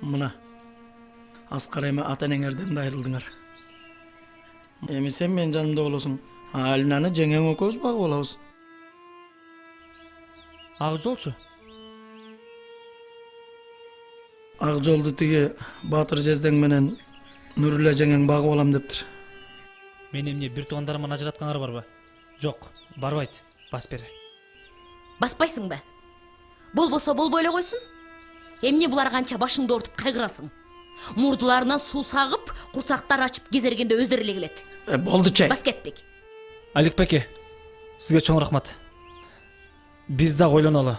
Мына Аскар эми ата-энеңерден да айрылдыңар. Эми сен менин жанымда болосуң. Алинаны жеңең экөөбүз багып алабыз. Ак жолчу. Ак жолду тиги Батыр Жездең менен Нүрүлө жеңең багып алам дептир. Мен эмне бир туугандарыман ажыраткаңар барбы? Жок, барбайт. Бас бери. Баспайсың ба? Болбосо болбой эле койсун. Эмне булар канча башыңды ортуп кайгырасың? Мурдуларынан суу сагып, курсактар ачып кезергенде өздөрү эле келет. Болду чей. Бас кеттик. Аликбеке, сизге чоң рахмат. Биз да ойлонолу.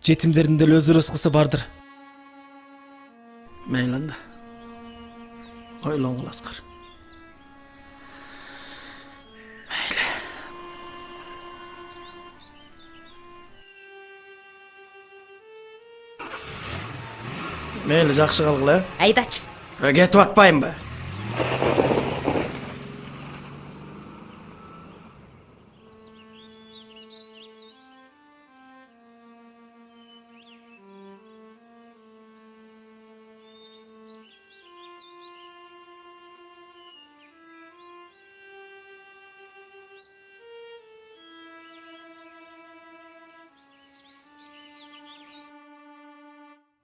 Жетимдердин деле өз рызкысы бардыр. Мейли анда. Ойлонгул Аскар. Мейли, жакшы калгыла. Айдачы. Кетип атпайынбы?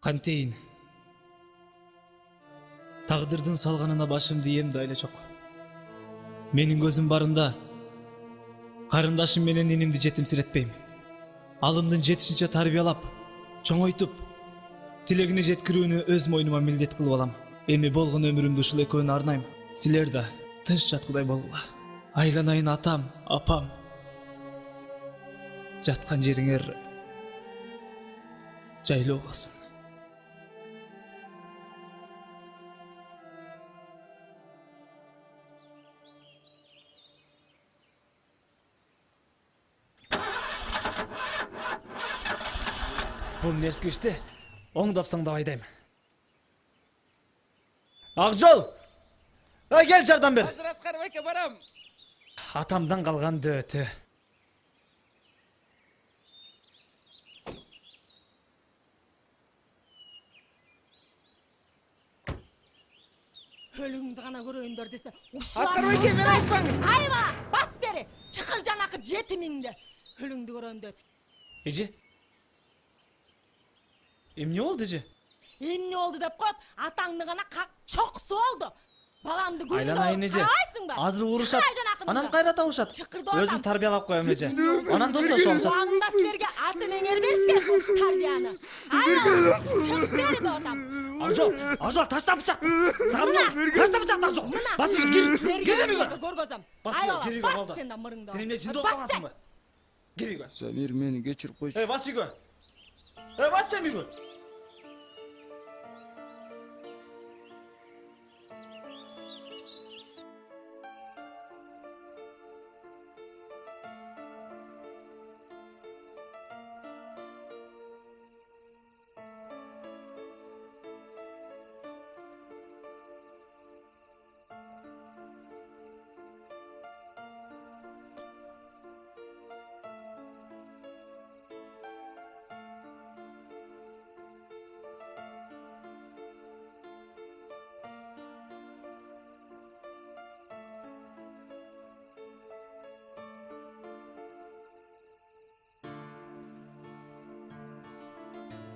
Кантейин. Тагдырдын салганына башымды ийем да эле жок. Менин көзүм барында карындашым менен инимди жетимсиретпейм. Алымдын жетишинче тарбиялап, чоңойтуп, тилегине жеткирүүнү өз мойнума милдет кылып алам. Эми болгон өмүрүмдү ушул экөөнү арнайм. Силер да тынч жаткыдай болгула. Айланайын атам, апам. Жаткан жериңер жайлуу болсун. Бул нерски ишти оңдапсаң да айдайм. Ак жол! Кел жардам бер. Азыр Аскарбекке барам. Атамдан калган дөөтү. Өлүңдү гана көрөйүндөр десе, ушул Аскарбекке мен айтпаңыз. Айба, бас бери. Чыкыр жанакы жетимиңди. Өлүңдү көрөйүндөр. Эже? Эмне болду, эже? Эмне болду деп коет, атаңды гана чоксу болду. Баламды күндө Айланайын, эже. карайсың ба? Азыр урушат. Чыкыр жанакынды. Анан кайра табышат. Чыкырды Өзүм адам. тарбиялап коем, эже. Анан достошуп алышат. Убагында силерге ата-энеңер беришкен ушу тарбияны. Айла, чыгып берди атам. Акжол, ташта бычак. Сага мына, ташта бычак Акжол. Бас үйгө, кел үйгө. Көргөзөм. Бас Айла, үйгө, бас болду. сен да мырыңды. Сен эмне жынды болуп калгансыңбы? Кел үйгө. Замир, мени кечирип койчу. Бас үйгө. Бас дем үйгө.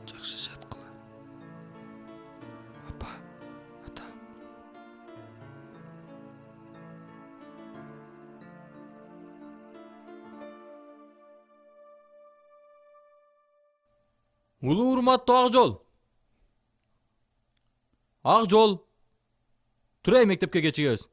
Жакшы жаткыла. Апа, ата. Улуу урматтуу Акжол. Акжол. Турай мектепке кечигебиз.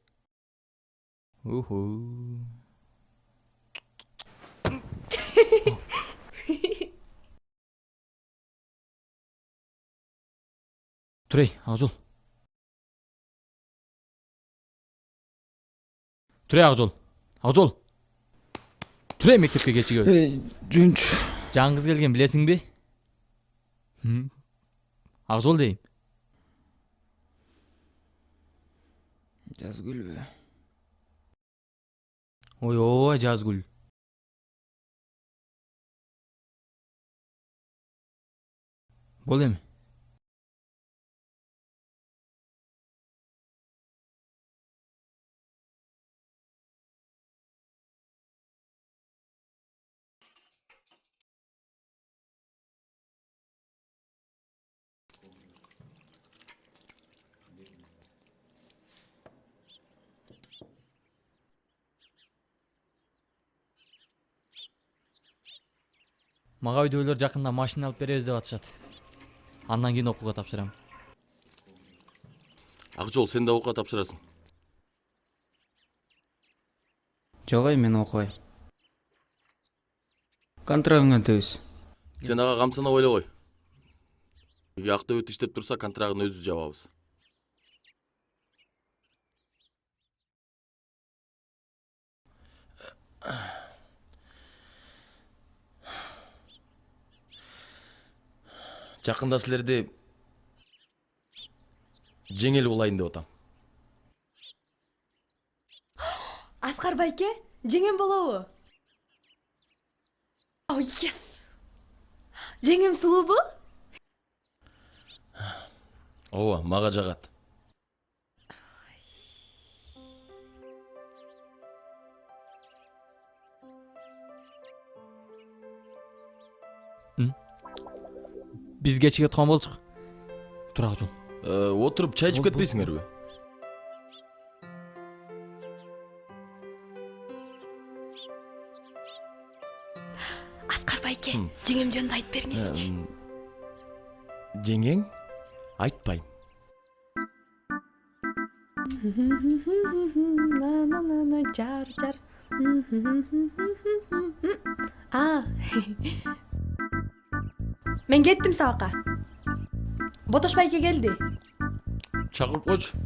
Турай, Акжол. Турай, Акжол. Акжол. Турай мектепке кечигебиз. Жүнч. Жаңгыз келген билесиңби? Акжол дейм. Жазгүлбү? Ой, Жазгүл. Бол эми. Мага үйдөгүлөр жакында машина алып беребиз деп атышат. Андан кийин окууга тапшырам. Акжол, сен да окууга тапшырасың. Жок, мен окубайм. Контрагыңа өтөбүз. Сен ага камсанап ойлогой. Эгер Актөбөт иштеп турса, контрагын өзүбүз жабабыз. Жакында силерди жеңил булайын деп атам. Аскар байке, жеңем болобу? О, yes! Жеңем сулуубу? Ооба, мага жагат. Биз кечиге турган болчук. Тур Акжол. Отуруп чай ичип кетпейсиңерби? Аскар байке, жеңем жөнүндө айтып бериңизчи. Жеңең? Айтпайм. Жар. А. Мен кеттим сабакка. Ботош байке келди. Чакырып койчу.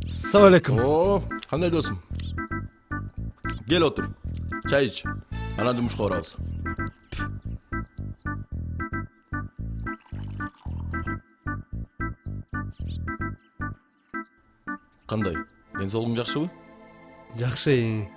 Assalamu alaikum. О, кандай досум? Кел отур. Чай ич. Анан жумушка барабыз. Кандай? Ден соолугуң жакшыбы? Жакшы.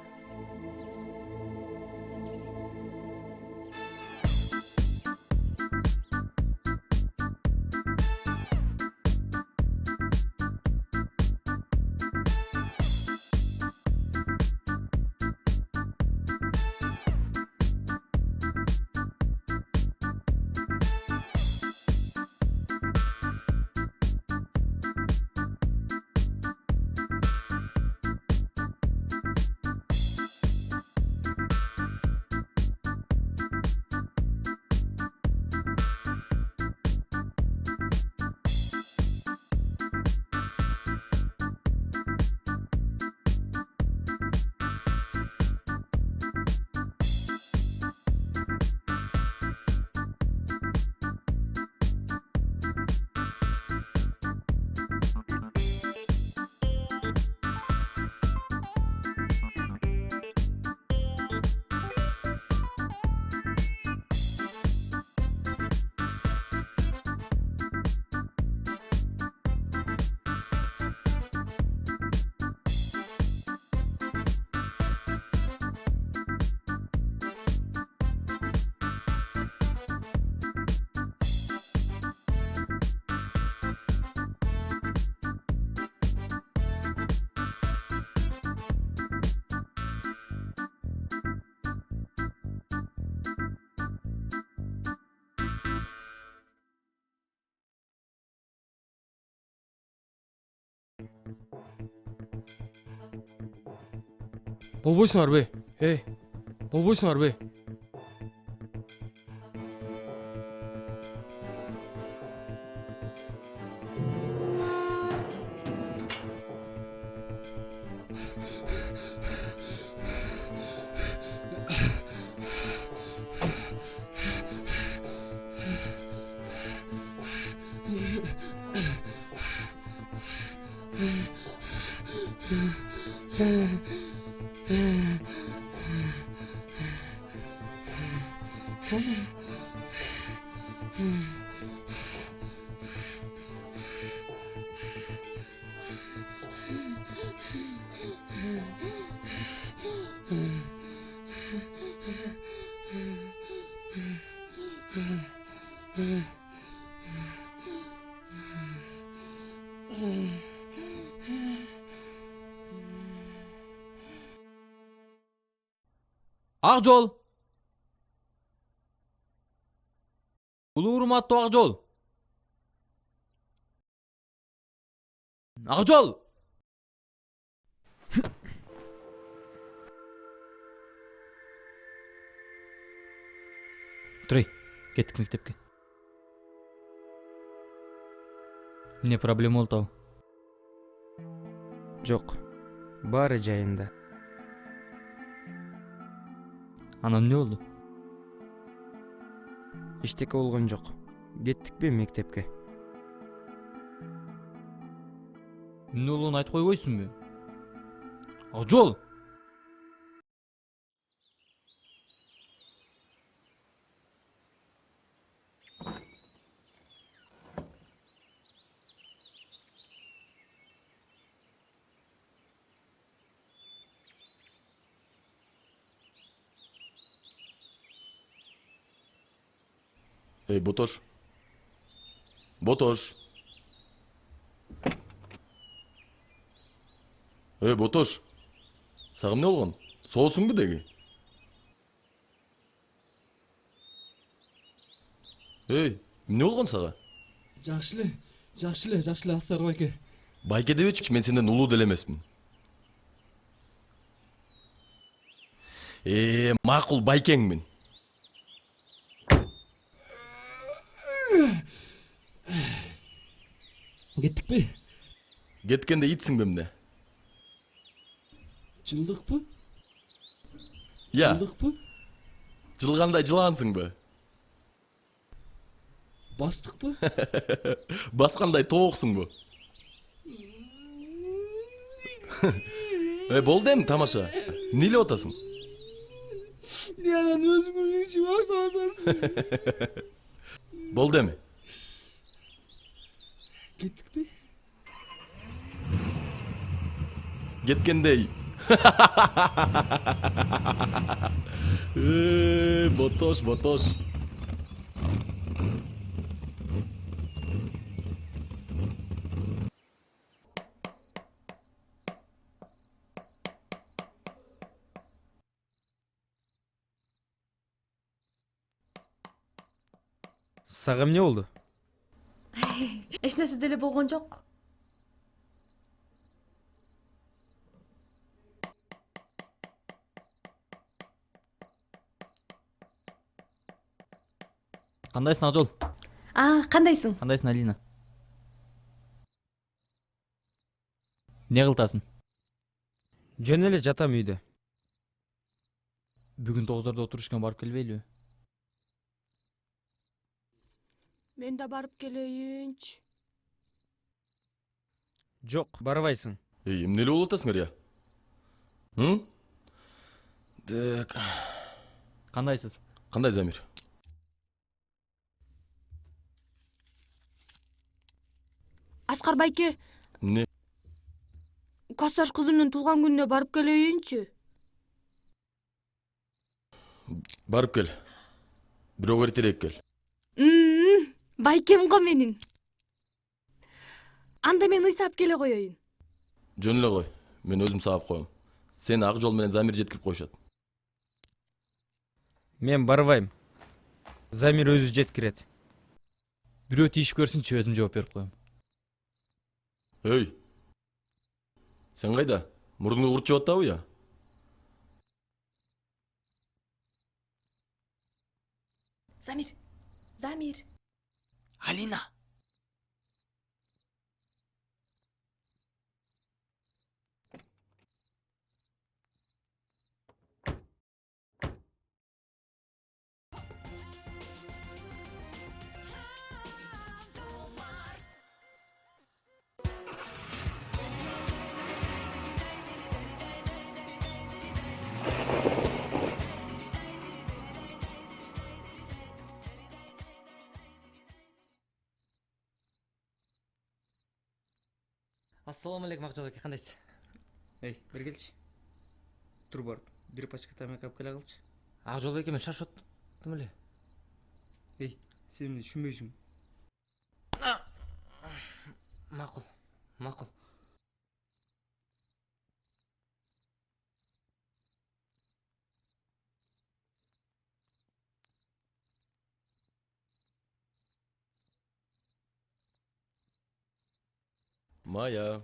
Болбойсуңарбы? Болбойсуңарбы? Акжол. Улуу урматтуу Акжол. Акжол! Турай, кеттик мектепке. Эмне проблема болуп атабы? Жок. Баары жайында. Анан эмне болду? Эчтеке болгон жок. Кеттикпи мектепке? Эмне болгонун айтып койбойсуңбу? Акжол! Эй, Ботош. Ботош. Эй, Ботош. Сага эмне болгон? Соосуңбу деги? Эй, эмне болгон сага? Жакшы эле Аскар байке. Байке дебечи, мен сенден улуу деле эмесмин. Макул байкеңмин. Кеттикпи? Кеткенде итсиңби эмне? Жылдыкпы? Я, Жылдыкпы? жылгандай жылансыңбы? Бастыкпы? Баскандай тооксуңбу? Болду эми тамаша. Эмне илеп атасың? Анан өзүңүз ичип баштап атасың. Болду эми. Кеттикпи? Кеткендей. Ботош, Ботош. Сага эмне болду? Эч нерсе деле болгон жок. Кандайсың Акжол? Кандайсың? Кандайсың Алина? Эмне кылтасың? Жөн эле жатам үйдө. Бүгүн 9-ордо отурушкан барып келбейлиби? Мен да барып келейинчи. Жок, барбайсың. Эмне эле болуп атасыңар я? Так. Кандайсыз? Кандай Замир? Аскар байке, Эмне? Косаш кызымдын туулган күнүнө барып келейинчи. Барып кел. Бирок эртерээк кел. Байкем го менин. Анда мен уйсап келе коеюн. Жөн эле кой. Мен өзүм саап коем. Сени Акжол менен Замир жеткирип коюшат. Мен барбайм. Замир өзү жеткирет. Бирөө тийишип көрсүнчү, өзүм жооп берип коем. Эй. Сен кайда? Мурдуңду курчуп атабы я? Замир. Алина. Ассаламу алейкум Акжол аке, кандайсыз? Эй, бери келчи. Тур барып, бир пачка тамак алып келе калчы. Акжол аке, мен шаршап аттым эле. Эй, сен эмне түшүнбөйсүң? Макул. Maya.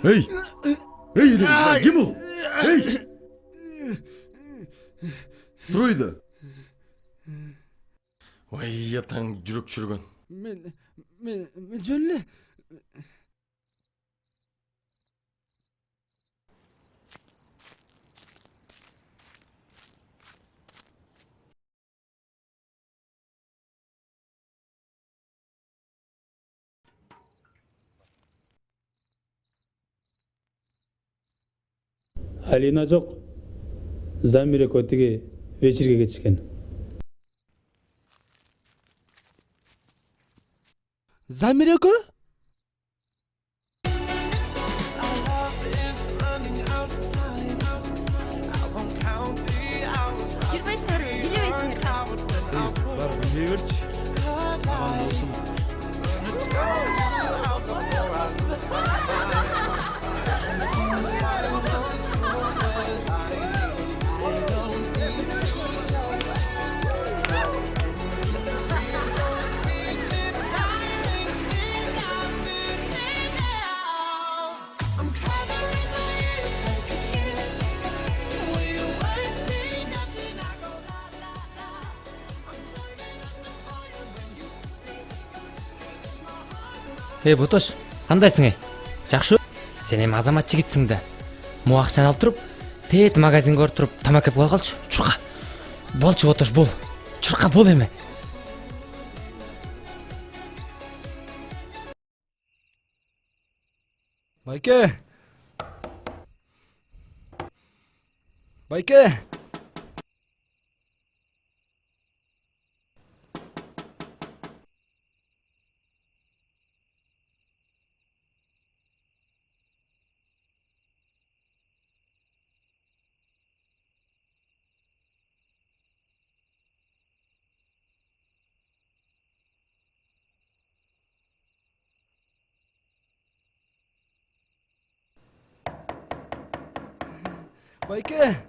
Hey! Hey dedim sen, kim o? Hey! Troy'da. Vay yatan жүрек çürügün. Men жөнле. Алина жоқ. Замирек өтіге вечерге кетішкен. Замирек? Жүрбейсіңдер, билебейсіңдер. Бар билей берчи. Аман болсун. Ботош, кандайсың Жакшы? Сен эми азамат жигитсиң да. Му акчаны алып туруп, тет магазинге барып туруп тамак эп алгалчы. Чурка. Болчу Ботош, бол. Чурка бол эми. Байке. Байке. Байке.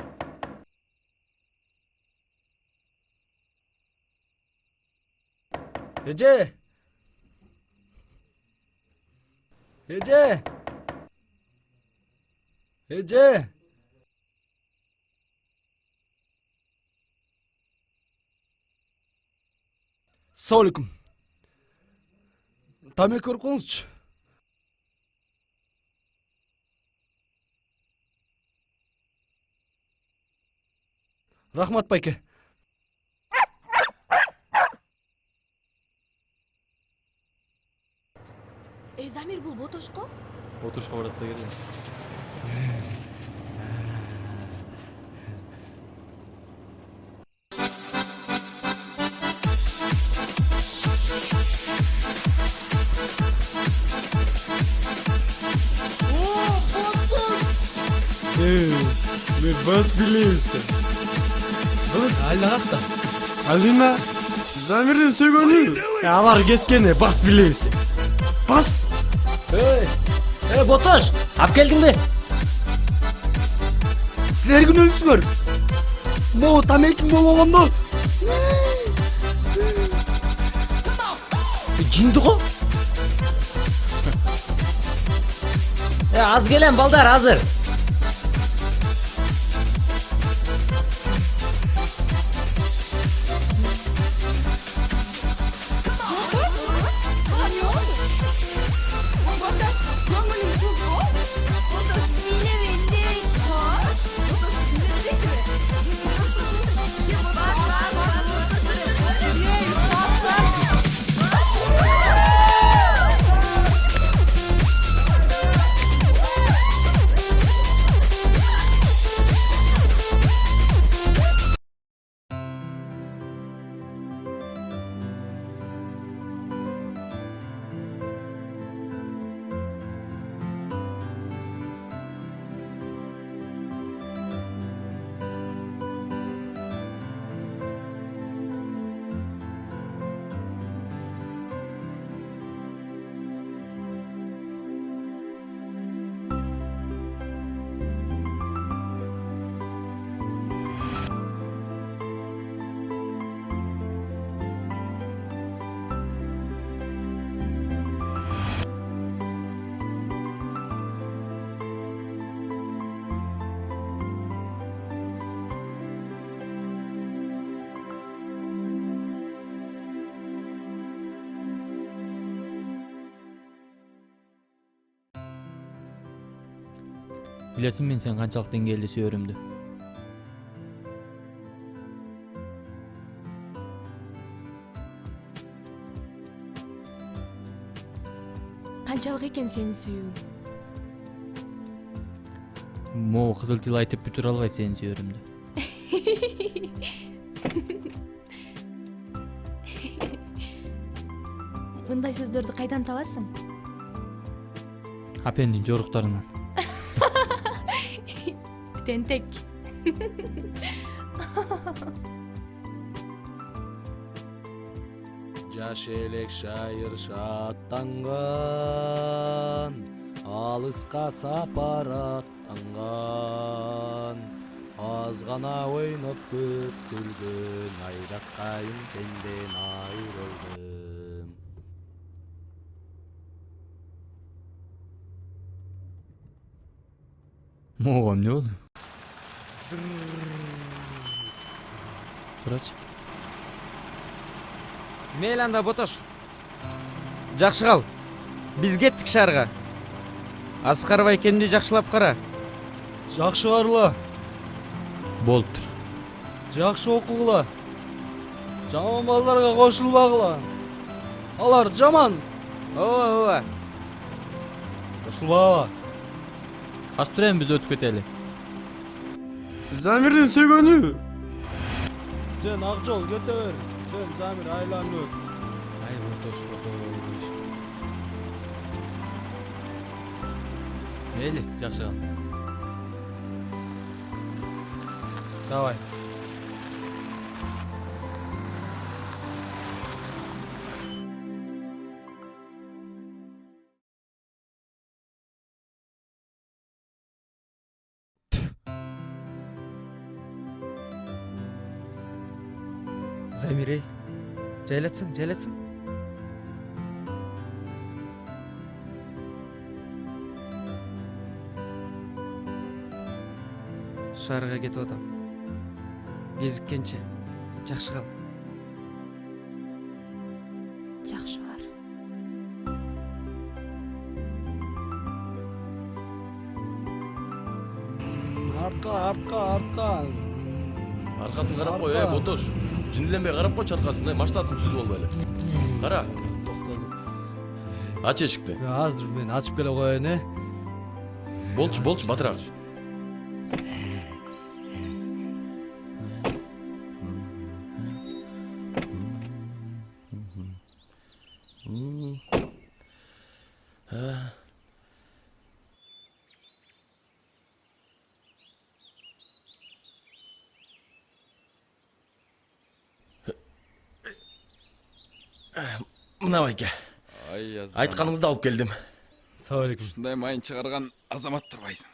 Эже. Эже. Эже. Assalomu alaykum. Tamaki ko'rib qo'yingizchi. Rahmat Bayke. Замир бул Ботошко? Ботошко баратса керек. Мен бас билеймсің. Бас? Айлағақта. Алина, Замирден сөйгөнү. Алар кеткене бас билеймсің. Бас? Ботош, алып келдиң бе? Силер күнөөсүңөр. Мо тамекин болгондо. Жинди го? Az келем балдар, азыр. Билесиң мен сен канчалык деңгээлде сүйөрүмдү. Канчалык экен сени сүйүү? Могу кызыл тил айтып бүтүрө албайт сени сүйөрүмдү. Мындай сөздөрдү кайдан табасың? Апендин жоруктарынан. Тентек. Жаш элек шайыр шаттанган, алыска сапар аттанган. Аз гана ойноп көп күлгөн, айдаткайын сенден айрылдым. Могу эмне болду? Сурачы. Мейли анда Ботош. Жакшы кал. Биз кеттик шаарга. Аскаров экенди жакшылап кара. Жакшы карла, Болуптур. жакшы окугула. Жаман балдарга кошулбагыла. Алар жаман. Ооба. Кошулбагыла. Кастырен биз өтүп кетели. Замирдин сөйгөнү. Сен ак жол кете бер. Сен Замир айланып өт. Ай, Ботош. Мейли, жакшы кал. Давай. Замир, жайлатсың. Шаарга кетип атам. Кезиккенче, жакшы кал. Жакшы бар. Артка. Аркасын карап кой, Ботош. Жинленбей карап койчу аркасын, маштасын сүзүп албай эле. Кара. Ач эшикти. Азыр мен ачып келе коеюн, Болчу, батыраак. Мына байке. Айтканыңызды алып келдим. Салам алейкум. Ушундай майын чыгарган азамат турбайсың.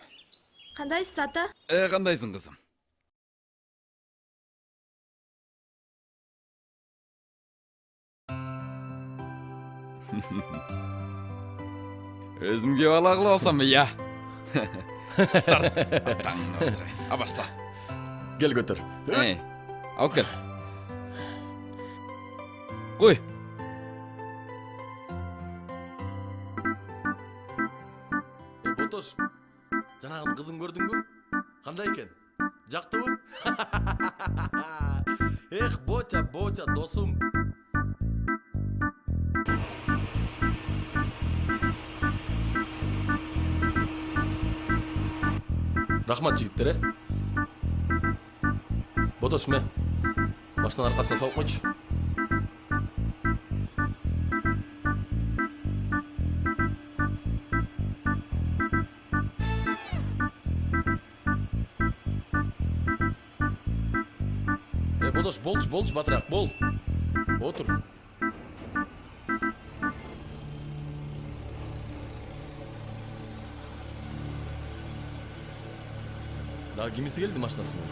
Кандайсыз ата? Кандайсың кызым? Өзүм кеп ала кылабасамбы, я? Таңын азырай. Абарса. Кел көтөр. Алып кел. Кой. Ботош, жанагын кызын көрдүңбү? Кандай экен? Жактыбы? Эх, Ботя, досум. Рахмат жигиттер, Ботош, ме. Баштан аркасына салып койчу. Ботош, болчу, батыраак, бол. Отур. Дагы кимиси келди машинасы менен?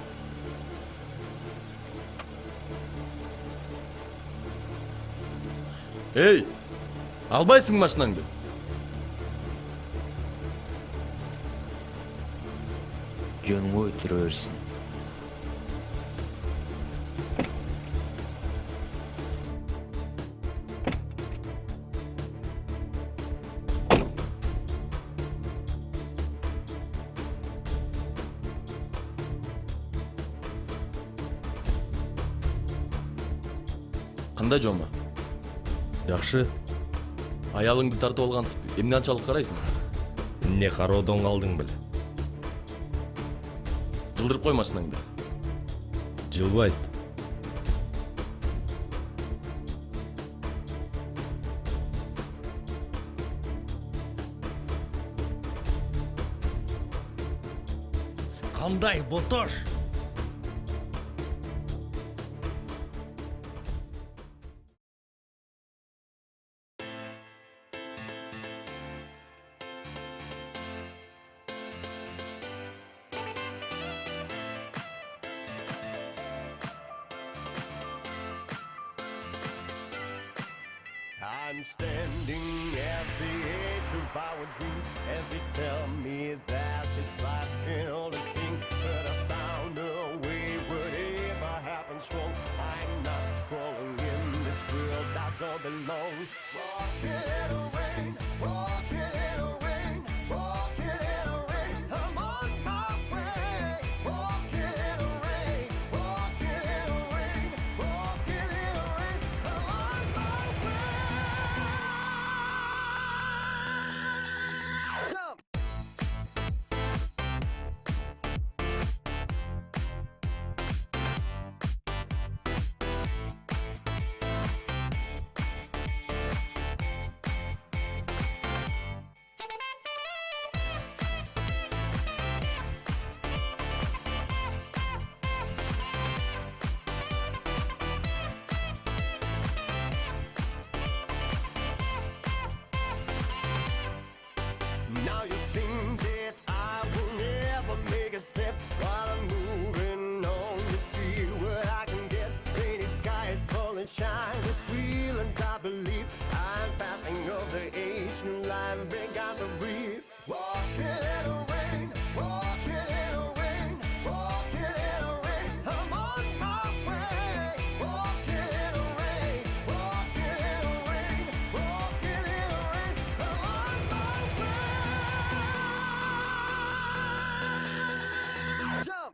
Эй, албайсың машинаңды? Жөнүңө өтүрө берсин. Кандай жома? Жакшы. Аялыңды тартып алгансып, эмне анчалык карайсың? Эмне кароодон калдың беле? Жылдырып кой машинаңды. Жылбайт. Кандай ботош? I'm standing at the edge of our dream as they tell me that this life can only sing. But I found a way, whatever happens wrong. I'm not scrolling in this world I don't belong. Walking in the rain, walking in the rain, walking in the rain. I'm on my way. Walking in the rain, walking in the rain, walking in the rain. I'm on my way. Jump! Now you think that I will never make a step while I'm moving on to see what I can get. Rainy skies falling, shine, it's real and I believe I'm passing of the age, new life began to breathe. Walking in the rain, walking in the rain, walking in the rain. I'm on my way. Walking in the rain, walking in the rain, walking in the rain. I'm on my way. Jump!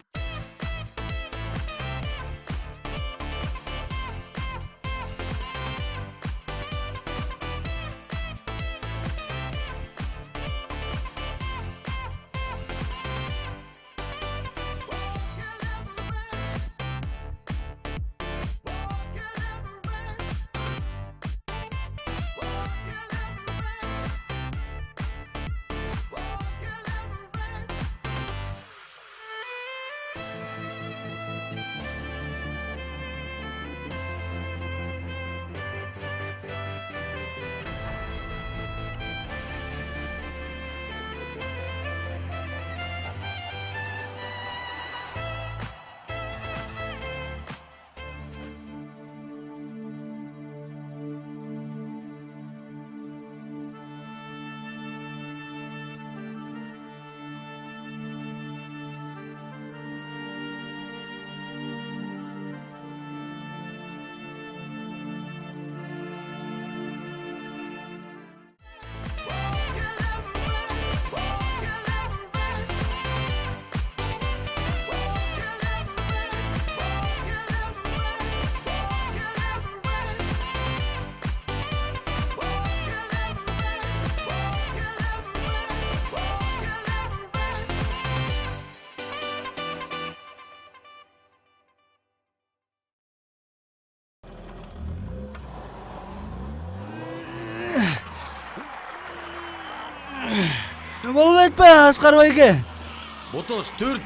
Болуп айтпай, Аскар байке. Ботош, түр.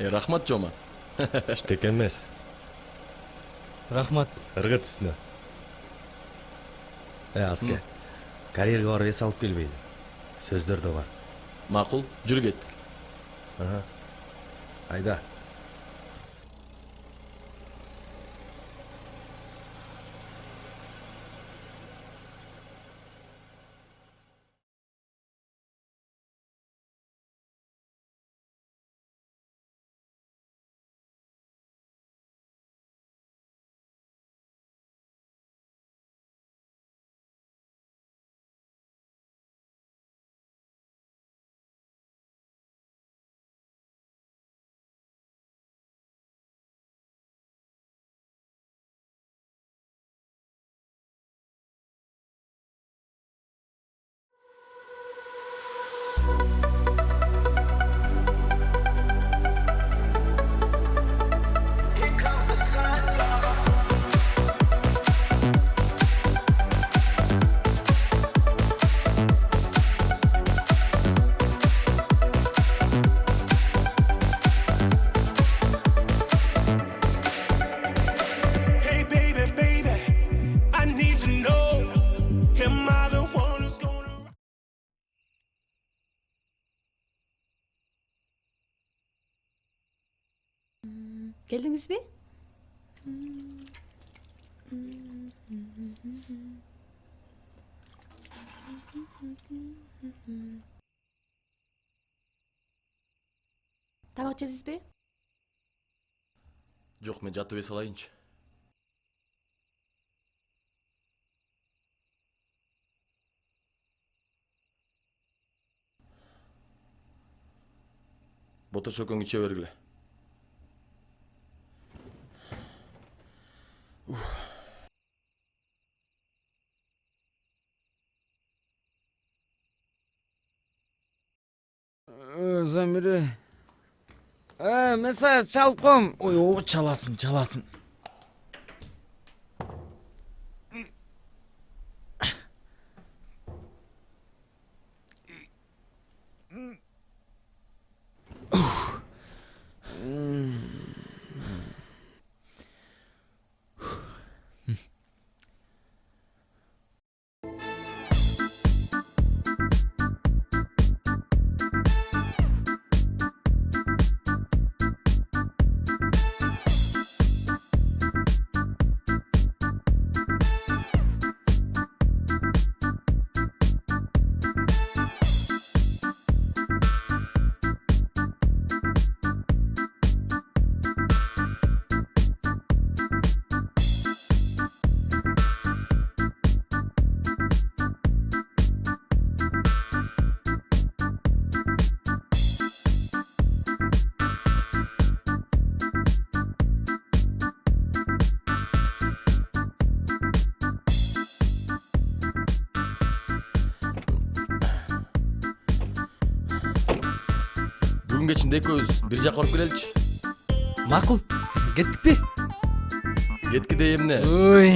Рахмат Жома. Эчтеке эмес. Рахмат. Ыргыт үстүнө. Аска. Карьерге барып эс алып келбейди. Сөздөр да бар. Макул, жүрү кеттик. Айда. Hey baby, baby, I need to know, am I the one who's gonna... Geldiniz mi? Тамак жейсизби? Жок, мен жатып эс алайынчы. Ботош экөөң иче бергиле. Замире. Меса чалып ком. Ой, чаласын. Бүгүн кечинде экөөбүз бир жака барып келеличи. Макул. Кеттикпи? Кетки де эмне? Ой.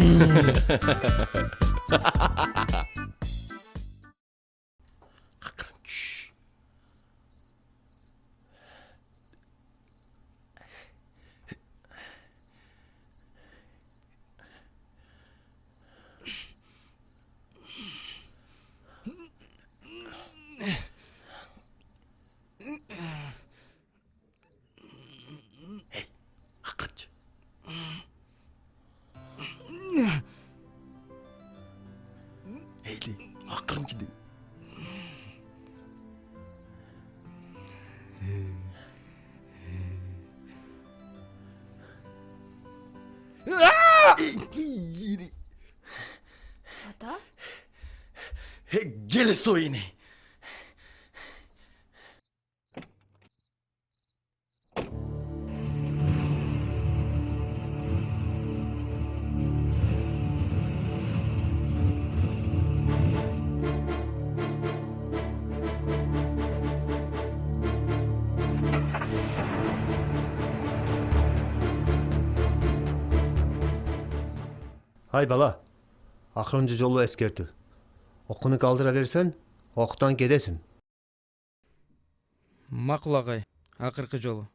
Акырынчы де. Ата? Геле соини. Hay bala, akırıncı жолу эскертүү. Окуну калдыра берсең, октан кетесиң. Макул агай, акыркы жолу.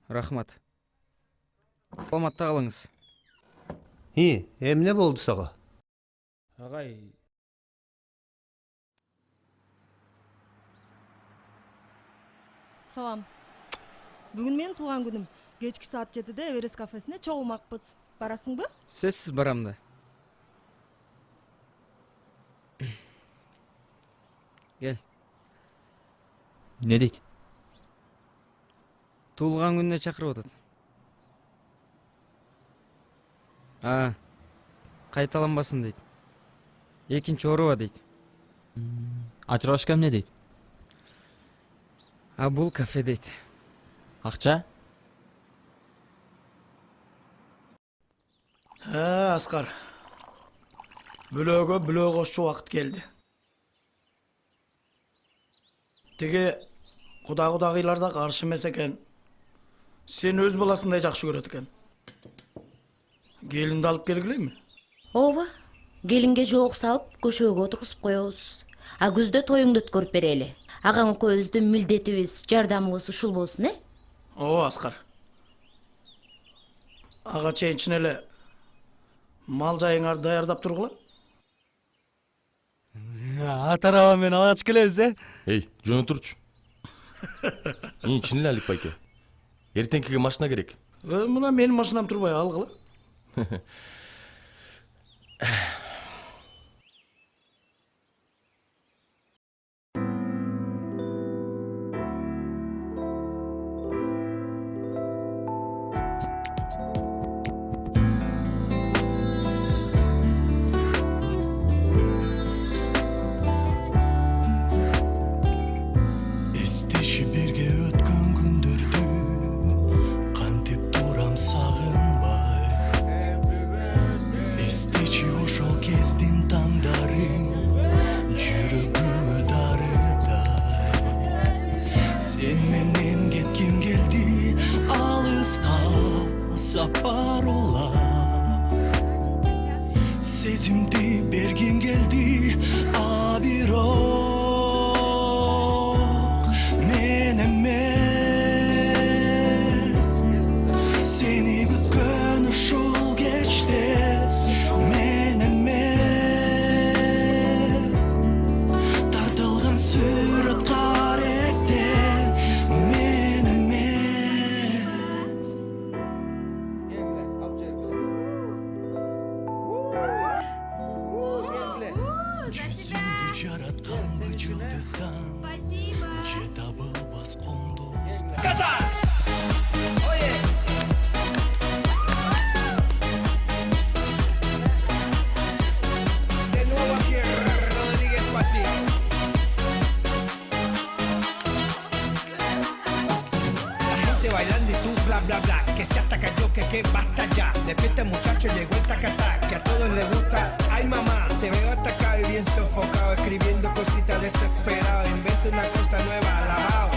Рахмат. Саламатта калыңыз. Эмне болду сага? Агай, Салам. Бүгүн менин туулган күнүм. Кечки саат 7-де Эверест кафесине чогулмакпыз. Барасыңбы? Сөзсүз барам да. Кел. Не дейт? Туулган күнүнө чакырып атат. Кайталанбасын дейт. Экинчи ооруба дейт. Ачырабашка эмне дейт? Бул кафе дейт. Акча? Аскар. Бөлөөгө бөлөө кошчу убакыт келди. Тиги кудагыйлар да каршы эмес экен. Сен өз баласындай жакшы көрөт экен. Келинди алып келгилейби? Ооба. Келинге жоок салып, көшөгө отургузуп коебуз. Күздө тоюңду өткөрүп берели. Агаң экөөбүздүн милдетибиз, жардамыбыз ушул болсун, Ооба, Аскар. Ага чейинчен эле мал жайыңарды даярдап тургула. Ат араба менен алгач келебиз, Эй, жөн турчу. Чын эле Алик байке. Эртеңкиге машина керек. Мына менин машинам турбай алгыла. Эстеши бирге өткөн күндөрдү кантип турам сагынбай. Эстечи ошол кездин таңдарын жүрөгүмө дарыдай. Сен менен кетким келди алыска сапар улап. Сезимди бергин келди бирок мен эмес. Сени күткөн ушул кечте мен эмес. Тартылган сүрөт каректе мен эмес. Жүзүңдү жараткан бу жылдыздан же табылбас коңдуздан. Bailando y tú bla bla bla, que se ataca yo que basta ya. Despierta muchacho, llegó el tacatá, que a todos les gusta. Ay mamá, te veo atacado y bien sofocado, escribiendo cositas desesperado. Inventa una cosa nueva, alabao.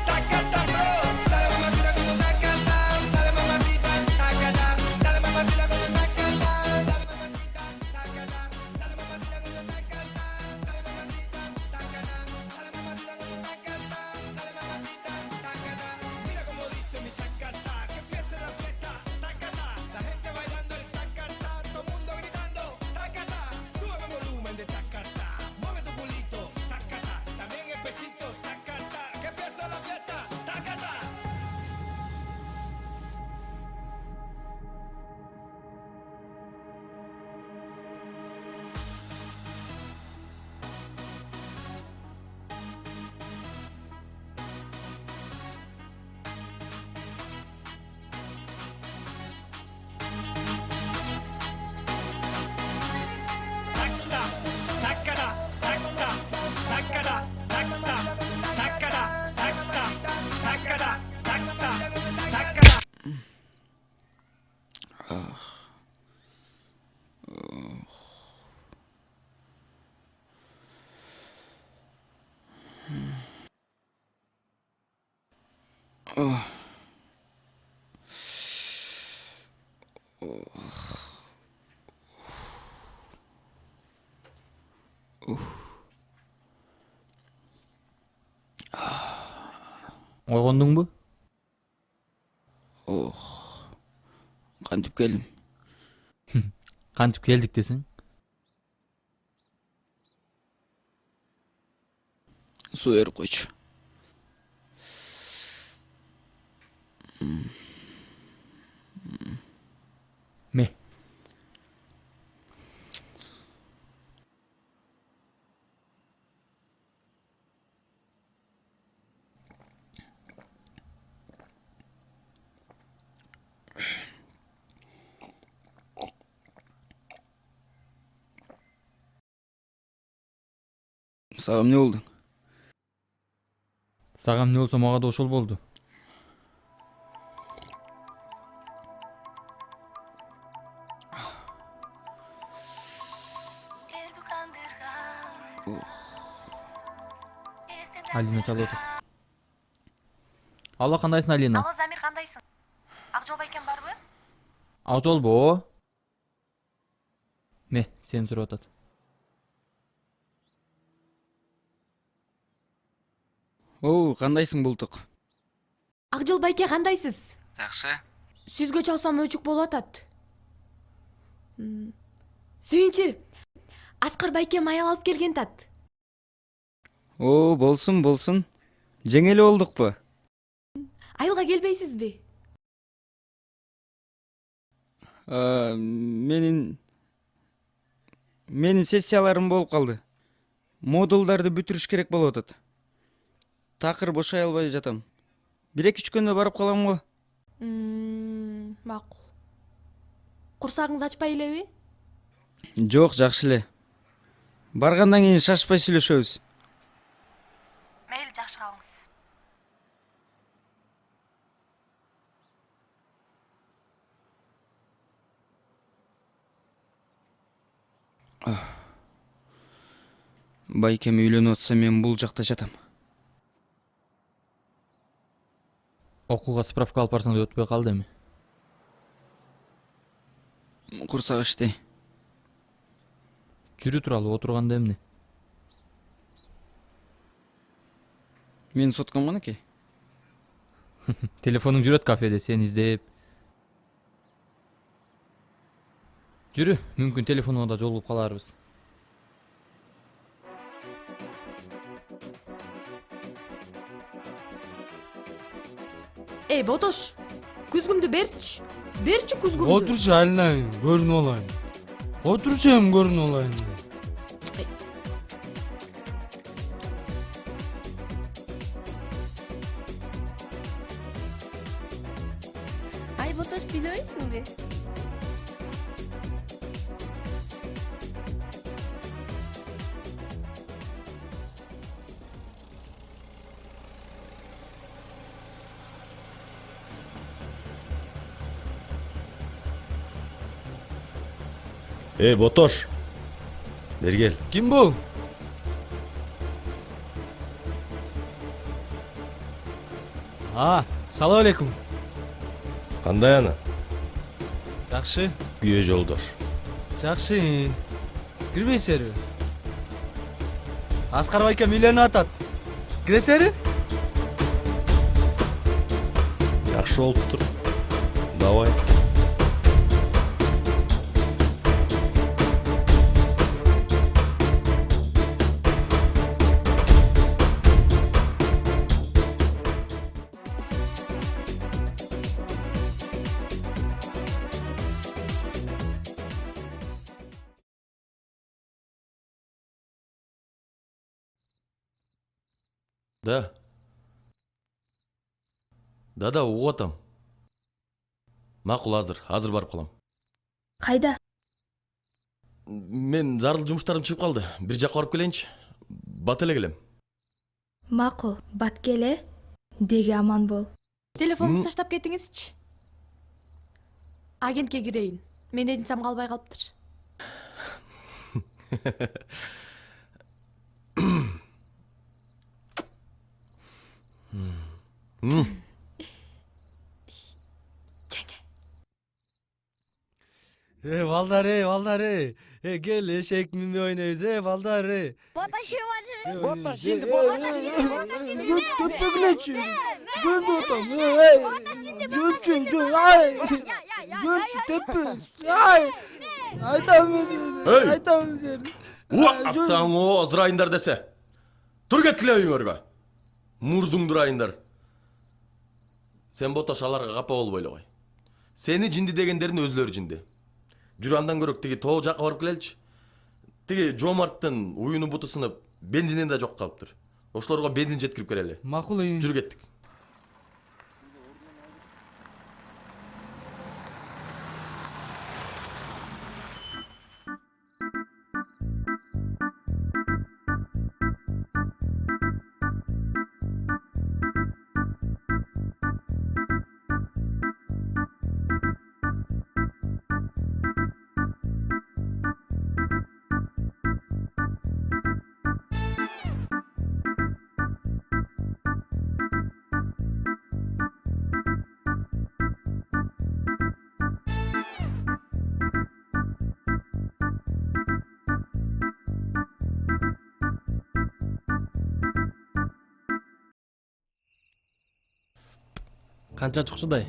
Tacatá, no, dale mamacita con tu tacatá, dale mamacita, tacatá, dale mamacita con tu tacatá, dale mamacita, tacatá, dale mamacita con tu tacatá, dale mamacita, tacatá, dale mamacita con tu tacatá, dale mamacita, tacatá. Mira como dice mi tacatá, que empiece la fiesta, tacatá, la gente bailando el tacatá, todo el mundo gritando, tacatá, sube el volumen de tacatá, mueve tu culito, tacatá, también el pechito, tacatá, que empiece la fiesta, tacatá. Ойгондуңбу? Кантип келдим. Кантип келдик десең? Суу берип койчу. Ме. Сага эмне болду? Сага эмне болсо мага да ошол болду. Алина чалып атат. Алло, кандайсың Алина? Алло, Замир, кандайсың? Акжол байкем барбы? Акжолбу? Ме, сени сурап атат. Оу, кандайсың Бултук? Акжол байке кандайсыз? Жакшы. Сүзгө чалсам өчүк болуп атат. Сүйүнчү. Аскар байкем аял алып келген тат. О, болсун. Жеңели болдукпу? Айылга келбейсизби? Менин сессияларым болуп калды. Модулдарды бүтүрүш керек болуп атат. Такыр бошой албай жатам. 1-2 күндө барып калам го. Макул. Курсагыңыз ачпай элеби? Жок, жакшы эле. Баргандан кийин шашпай сүйлөшөбүз. Мейли, жакшы калыңыз. Байкем үйлөнүп атса мен бул жакта жатам. Окууга справка алып барсаң да өтпөй калды эми. Курсак иштей. Жүрү тууралуу отурганда эмне? Менин соткам канаке? Телефонуң жүрөт кафеде сени издеп. Жүрү, мүмкүн телефонуңа да жолугуп каларбыз. Эй, Ботош, күзгүмдү берчи. Берчи күзгүмдү. Отурчу Алина, көрүнүп алайын. Отурчу эми көрүнүп алайын. Ай, Ботош, билбейсиңби? Эй, Ботош. Бери кел. Ким бул? Салам алейкум. Кандай ана? Жакшы. Күйөө жолдош. Жакшы. Кирбейсиңерби? Аскар байкем үйлөнүп атат. Киресиңерби? Жакшы болуптур. Давай. Да, угуп атам. Макул, азыр барып калам. Кайда? Мен зарыл жумуштарым чыгып калды. Бир жакка барып келейинчи. Бат эле келем. Макул, бат келе. Деги аман бол. Телефонуңузду таштап кетиңизчи. Агентке кирейин. Мен эдинсам калбай калыптыр. балдар, гел эшек мине ойнойбуз, балдар. Бота şimdi Köpekleçi. Göndü otam. Gömçü. Gömçü tepe. Aytamın seni. Аттаң о, ызырайындар десе. Тур кеткиле үйүңөргө. Мурдуңдурайындар. Сен Ботош аларга капа болбой эле кой. Сени жинди дегендердин өзлөрү жинди. Жүрү андан көрөк тиги тоо жакка барып келеличи. Тиги Жомарттын уюну буту сынып, бензини да жок калыптыр. Ошолорго бензин жеткирип берели. Макул. Жүрү кеттик. Канча чукчудай?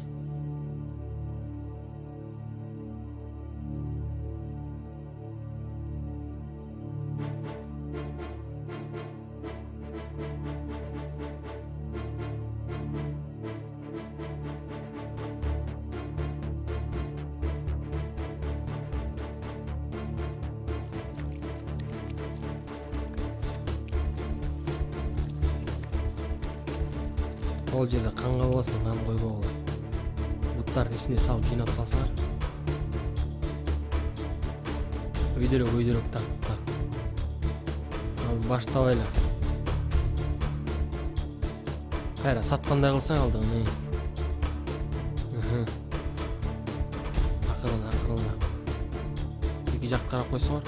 Ол жерде канга болосуң, кан койбогула. Буттардын ичине салып жыйнап салсаңар. Өйдөрөк так. Ал баштабай эле. Кайра саткандай кылсаң алдыгын. Акырын. Эки жакка карап койсоңор.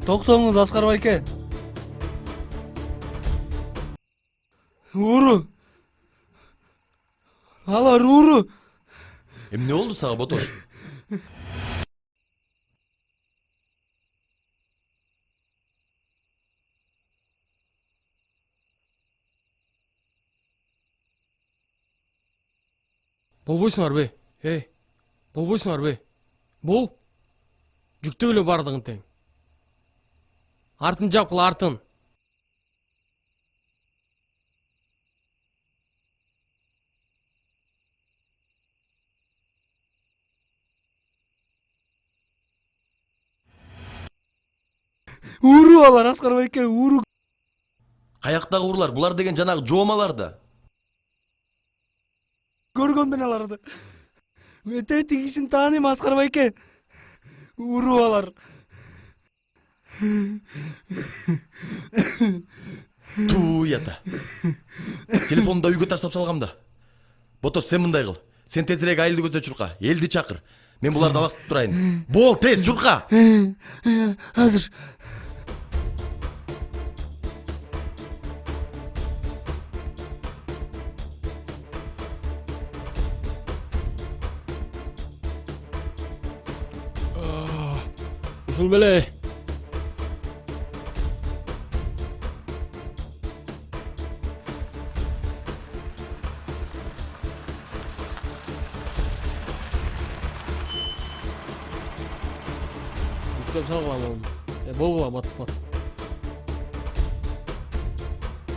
Токтоңуз, Аскар байке. Ууру. Алар ууру. Эмне болду сага, Ботош? Болбойсуңарбы? Болбойсуңарбы? Бол. Жүктөп эле бардыгын тең. Артын жапкыла, артын. Ууру алар, Аскар байке, ууру. Каяктагы урлар? Булар деген жанагы жоомалар да. Көргөн мен аларды. Мете тигишин тааныйм, Аскар байке. Ууру алар. Туята. Телефонду үйгө таштап салгам да. Ботош, сен мындай кыл. Сен тезирээк айылды көздөй чурка. Элди чакыр. Мен буларды аластырып турайын. Бол, тез чурка. Азыр. Ушул беле. Жүктөп салгылам ону. Болгула, бат.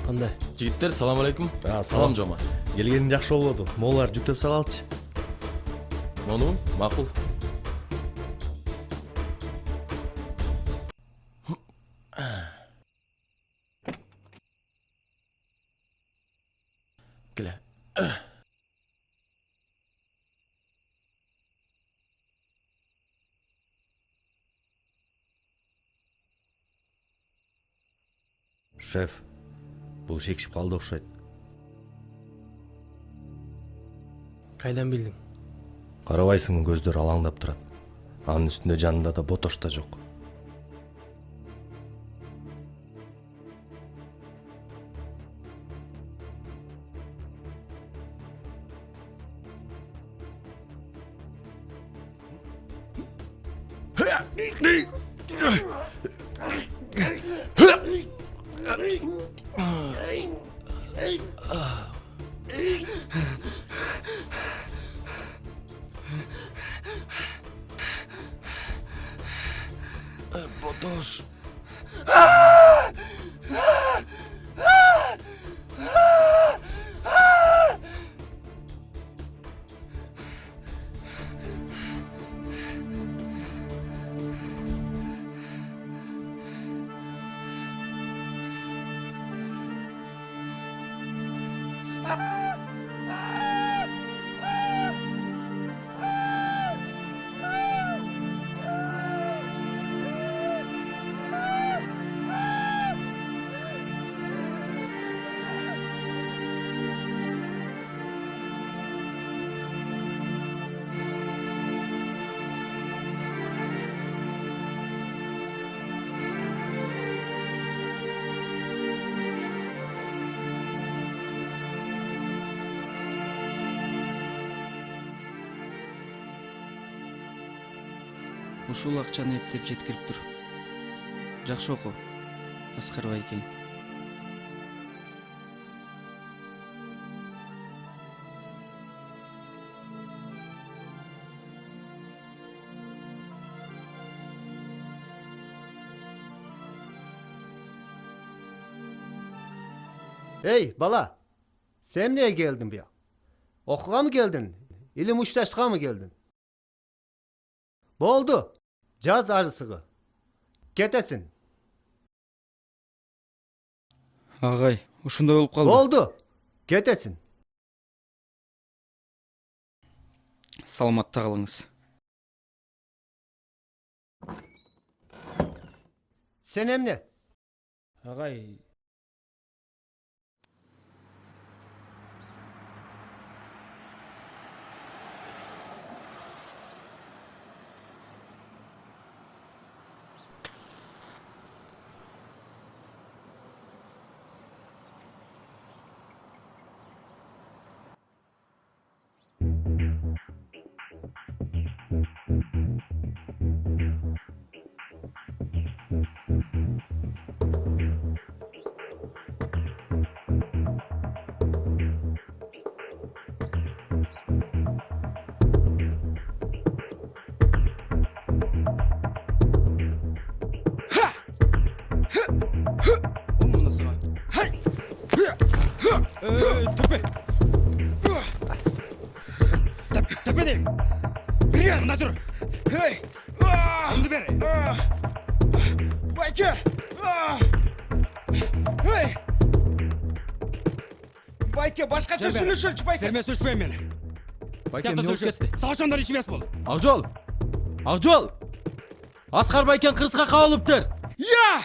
Кандай? Жигиттер, салам алейкум. Салам Жома. Келгениң жакшы болду. Моулар жүктөп салалчы. Мону, макул. Келе. Шеф, бул шекшип калды окшойт. Кайдан билдиң? Карабайсыңбы, көздөр алаңдап турат. Анын үстүндө жанында да ботош да жок. Ботош. Ушул акчаны эптеп жеткирип тур. Жакшы оку, Аскар байкең. Ey bala, sen niye geldin buraya? Okuğa mı geldin? İlim uçtaşlığa mı geldin? Boldu. Caz arısığı. Ketesin. Агай, ушундай болуп калды. Boldu. Ketesin. Саламатта калыңыз. Sen emne? Агай, Tepe. Tepedeyim. Bir yanında dur. Hey. Şimdi beri. Bayke. Hey. Bayke başkaça sürüşür. Bayke. Sermeye sürüşmeyin beni. Байке эмне болуп кетти? Savaşanlar iş емес бол. Акжол! Акжол! Аскар байкең кырсыкка кабылыптыр. Я!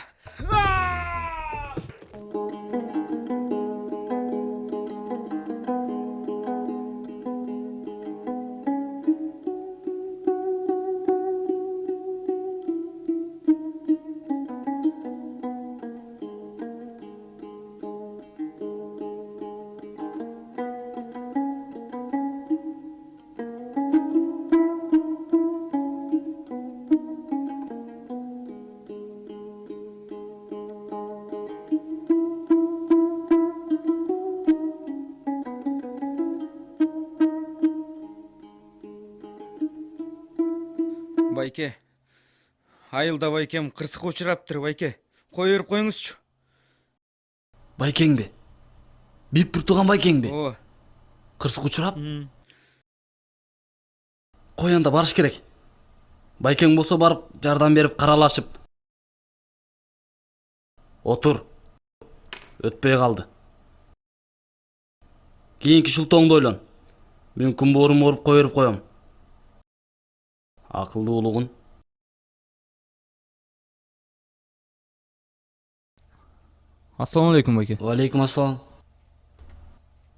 Байке. Айылда байкем кырсыкка учураптыр, байке. Кой берип коюңузчу. Байкеңби? Бип бир турган байкеңби? Ооба. Кырсык учурап? Кой анда барыш керек. Байкең болсо барып жардам берип каралашып. Отур. Өтпөй калды. Кийинки шултоңду ойлон. Мен күн боорум ооруп кой берип коем. Акылдуу улугун. Ассаламу алейкум, байке. Алейкум ассалам.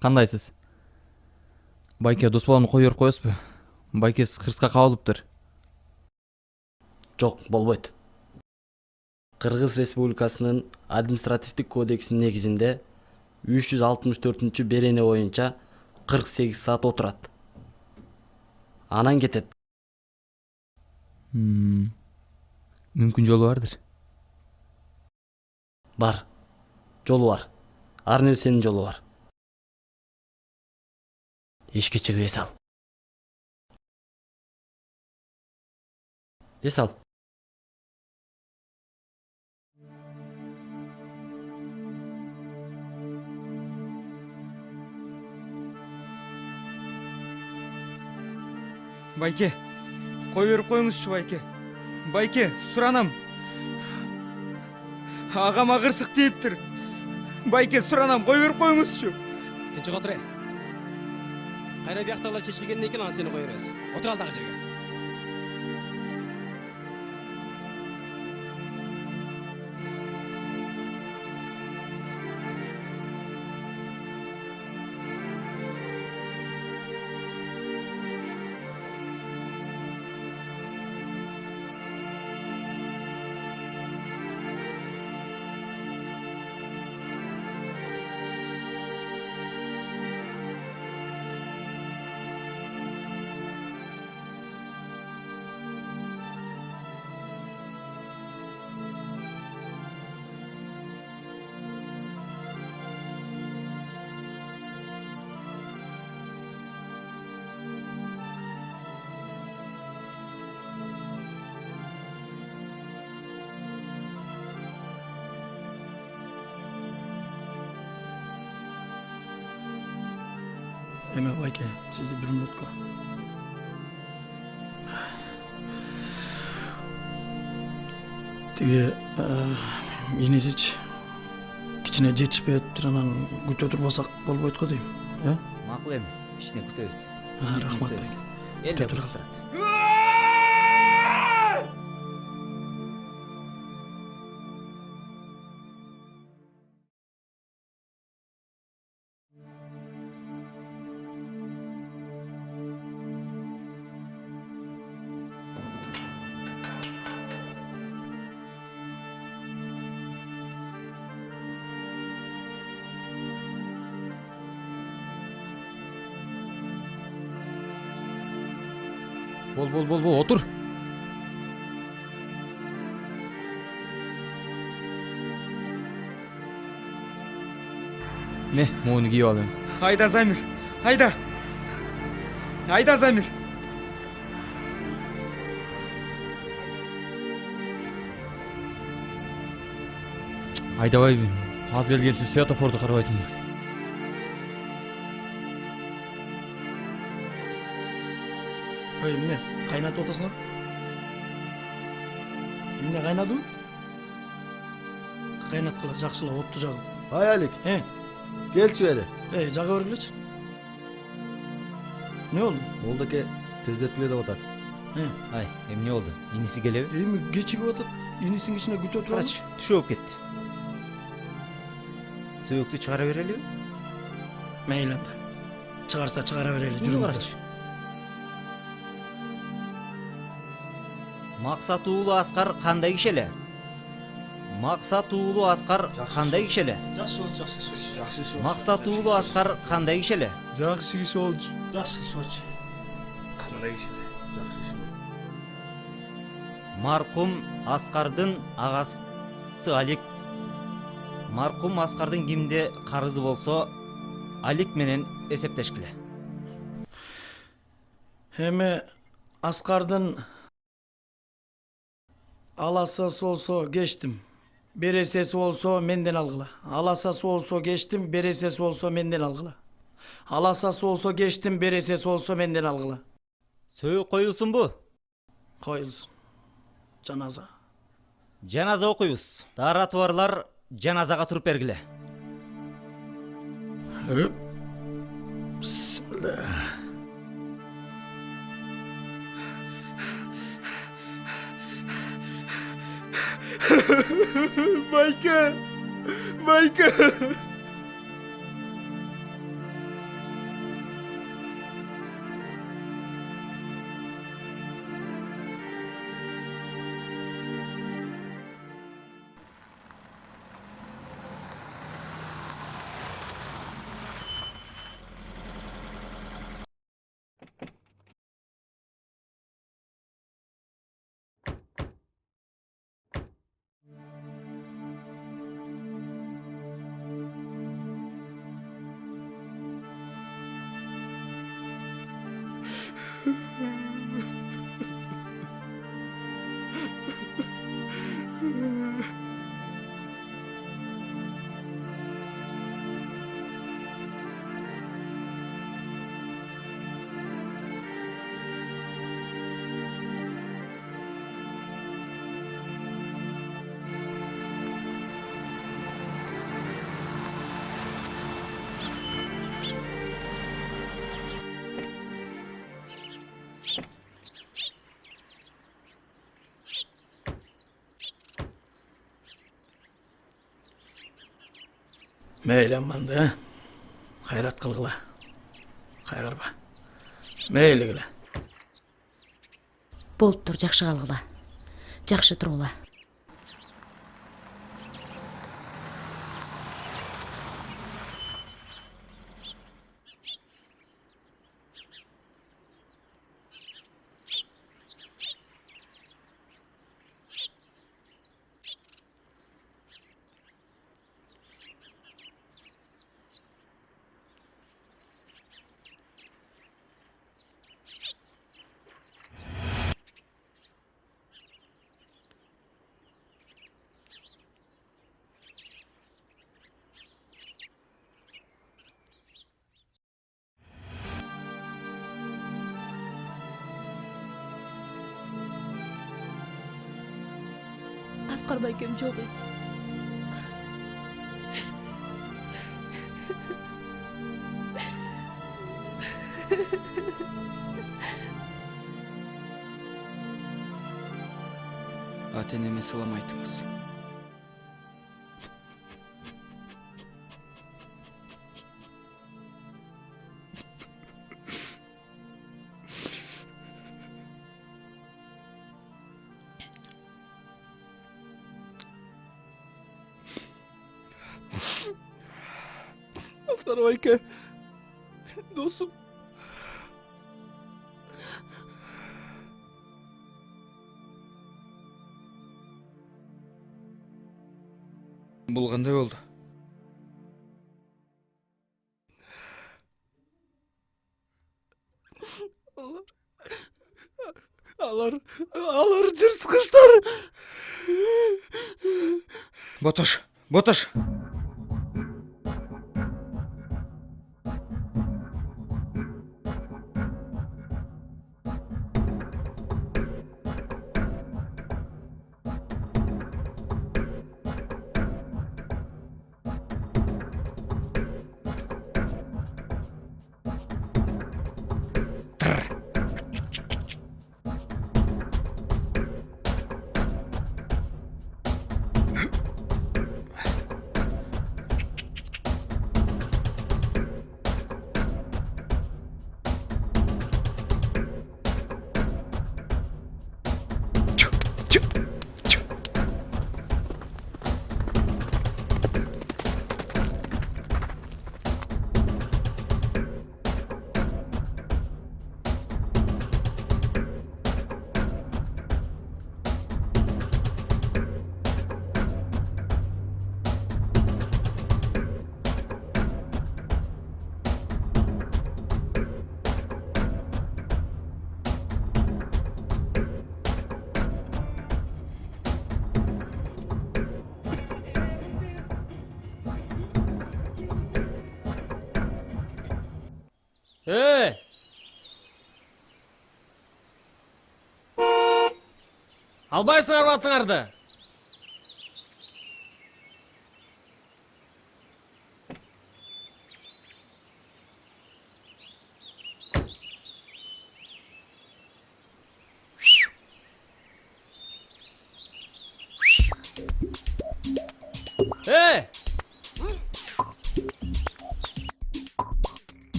Кандайсыз? Байке, дос баламды кой берип коесузбу? Байке кырсыкка кабылыптыр. Жок, болбойт. Кыргыз Республикасынын административдик кодексинин негизинде 364 берене боюнча 48 саат отурат. Анан кетет. Мүмкүн жолу бардыр. Бар. Жолу бар. Ар нерсенин жолу бар. Эшикке чыгып эс ал. Эс ал. Байке, кой берип коюңузчу байке. Байке, суранам. Агама кырсык тийиптир. Байке, суранам, кой берип коюңузчу. Тынчык отур. Кайра бияктагылар чечилгенден кийин аны сени кое беребиз. Отур ал дагы жерге. Эме байке, сизди бир мүнөткө. Тиги инисич кичине жетишпей атыптыр, анан күтө турбасак болбойт го дейм, э? Макул эми, кичине күтөбүз. Рахмат байке. Эле Күтө турат. турат. Бол, отур. Не, моуну кийип ал эми. Айда Замир, айда. Айда Замир. Айдабайбы. Азыр эл келип светофорду карабайсыңбы? Ой, эмне, кайнатып атасыңар? Эмне кайнады? Кайнаткыла, жакшыла, отту жагып. Ай Алик, келчи бери. Жага бергилечи. Не болду? Болду эке, тездетиле деп атат. Ай, эмне болду? Иниси келеби? Эми кечигип атат. Инисин кичине күтө туралы. Карачы, түшүп кетти. Сөйөктү чыгара берелиби? Мейли анда. Чыгарса чыгара берели, жүрүңүздөр. Максат уулу Аскар кандай киши эле? Максат уулу Аскар кандай киши эле? Жакшы болчу, жакшы. Максат уулу Аскар кандай киши эле? Жакшы киши болчу. Жакшы киши болчу. Кандай киши эле? Жакшы киши. Маркум Аскардын агасы Алик. Маркум Аскардын кимде карызы болсо, Алик менен эсептешкиле. Эми Аскардын аласасы болсо кечтим. Бересеси болсо менден алгыла. Аласасы болсо кечтим, бересеси болсо менден алгыла. Аласасы болсо кечтим, бересеси болсо менден алгыла. Сөйөк коюлсунбу? Коюлсун. Жаназа. Жаназа окуйбуз. Дараты барлар жаназага туруп бергиле. Бисмилла. Байке! Байке! Meyli amandı ha. Hayrat kılgıla. Kaygarba. Meyli gile. Болып тұр, жақшы қалғыла. Жақшы тұрула. Асқар байкем жоқ еді. Ата энеме салам айтыңыз. Асқар байке, досым. Бұл қандай болды? Алар жыртқыштар. Боташ, Боташ! Албайсыңар батыңарды.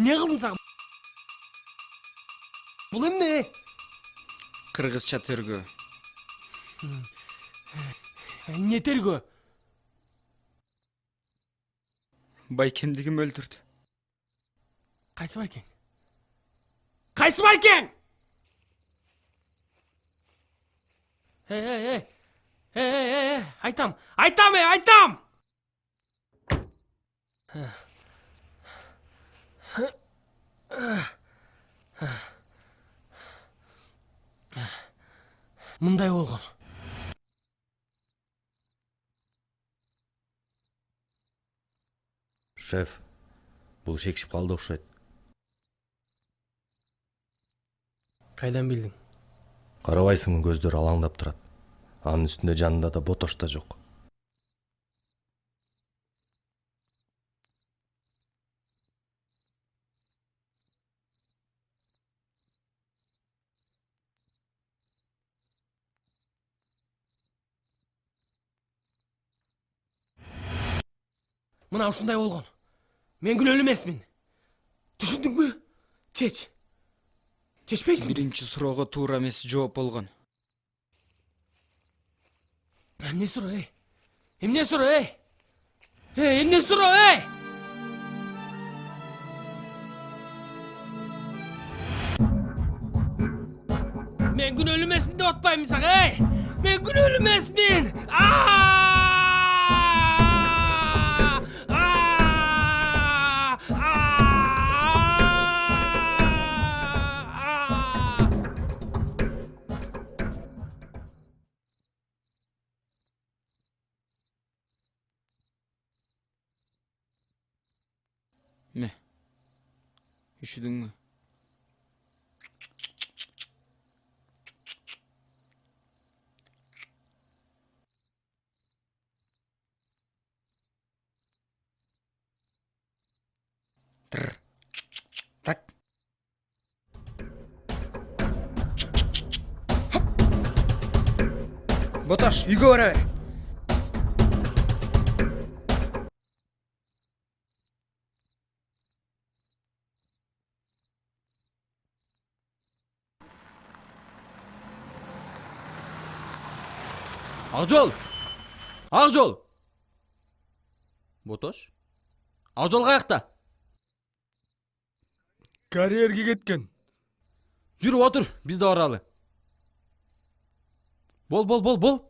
Не қылдың саған? Бұл емне? Қырғызша тергөө. Не тергөө? Байкемдігім өлтірді. Қайсы байкең? Қайсы байкең? Айтам! мындай болгон. Шеф, бул шекшип калды окшойт. Кайдан билдиң? Карабайсыңбы, көздөр алаңдап турат. Анын үстүндө жанында да ботош да жок. Мына ушундай болгон. Мен күнөөлүү эмесмин. Түшүндүңбү? Чеч. Чечпейсиңби? Биринчи суроого туура эмес жооп болгон. Эмне суроо, эй? Эмне суроо, эй? Эмне суроо, эй? Мен күнөөлүү эмесмин деп атпаймынбы сага, эй? Мен күнөөлүү эмесмин. Ме? Üşüdüңбү? Так. Боташ, үйгө бара бер. Акжол! Акжол! Ботош? Акжол каякта? Карьерге кеткен. Жүрүп отур, биз да баралы. Бол.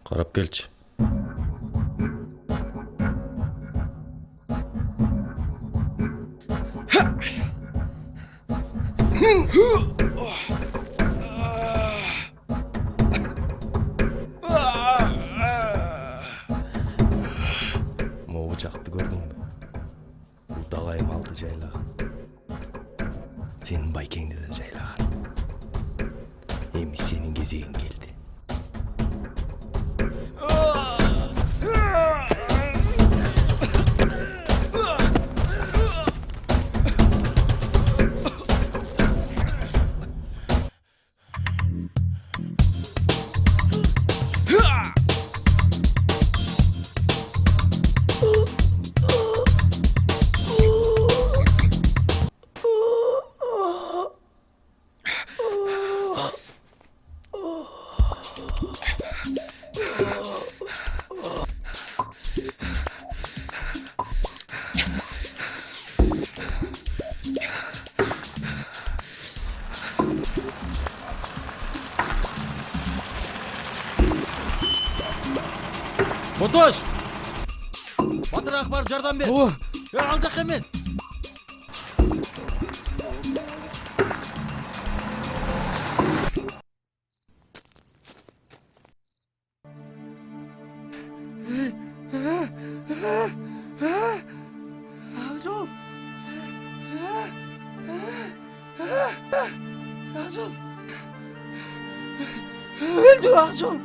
Карап келчи. Могу бычакты көрдүңбү? Бул далай малды жайлаган. Сенин байкеңди да жайлаган. Эми сенин кезегиң келди. Ботош! Батыраак барып жардам бер. Ал жак эмес. Акжол! Акжол! Öldü Akjol!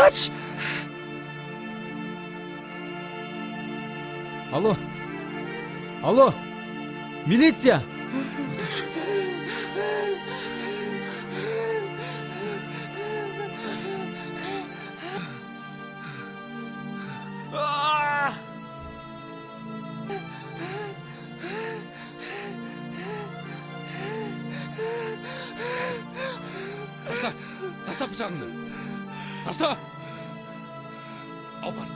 Aç! Alo. Alo. Militsiya. Taşla bıçağını. Taşla. Al bana.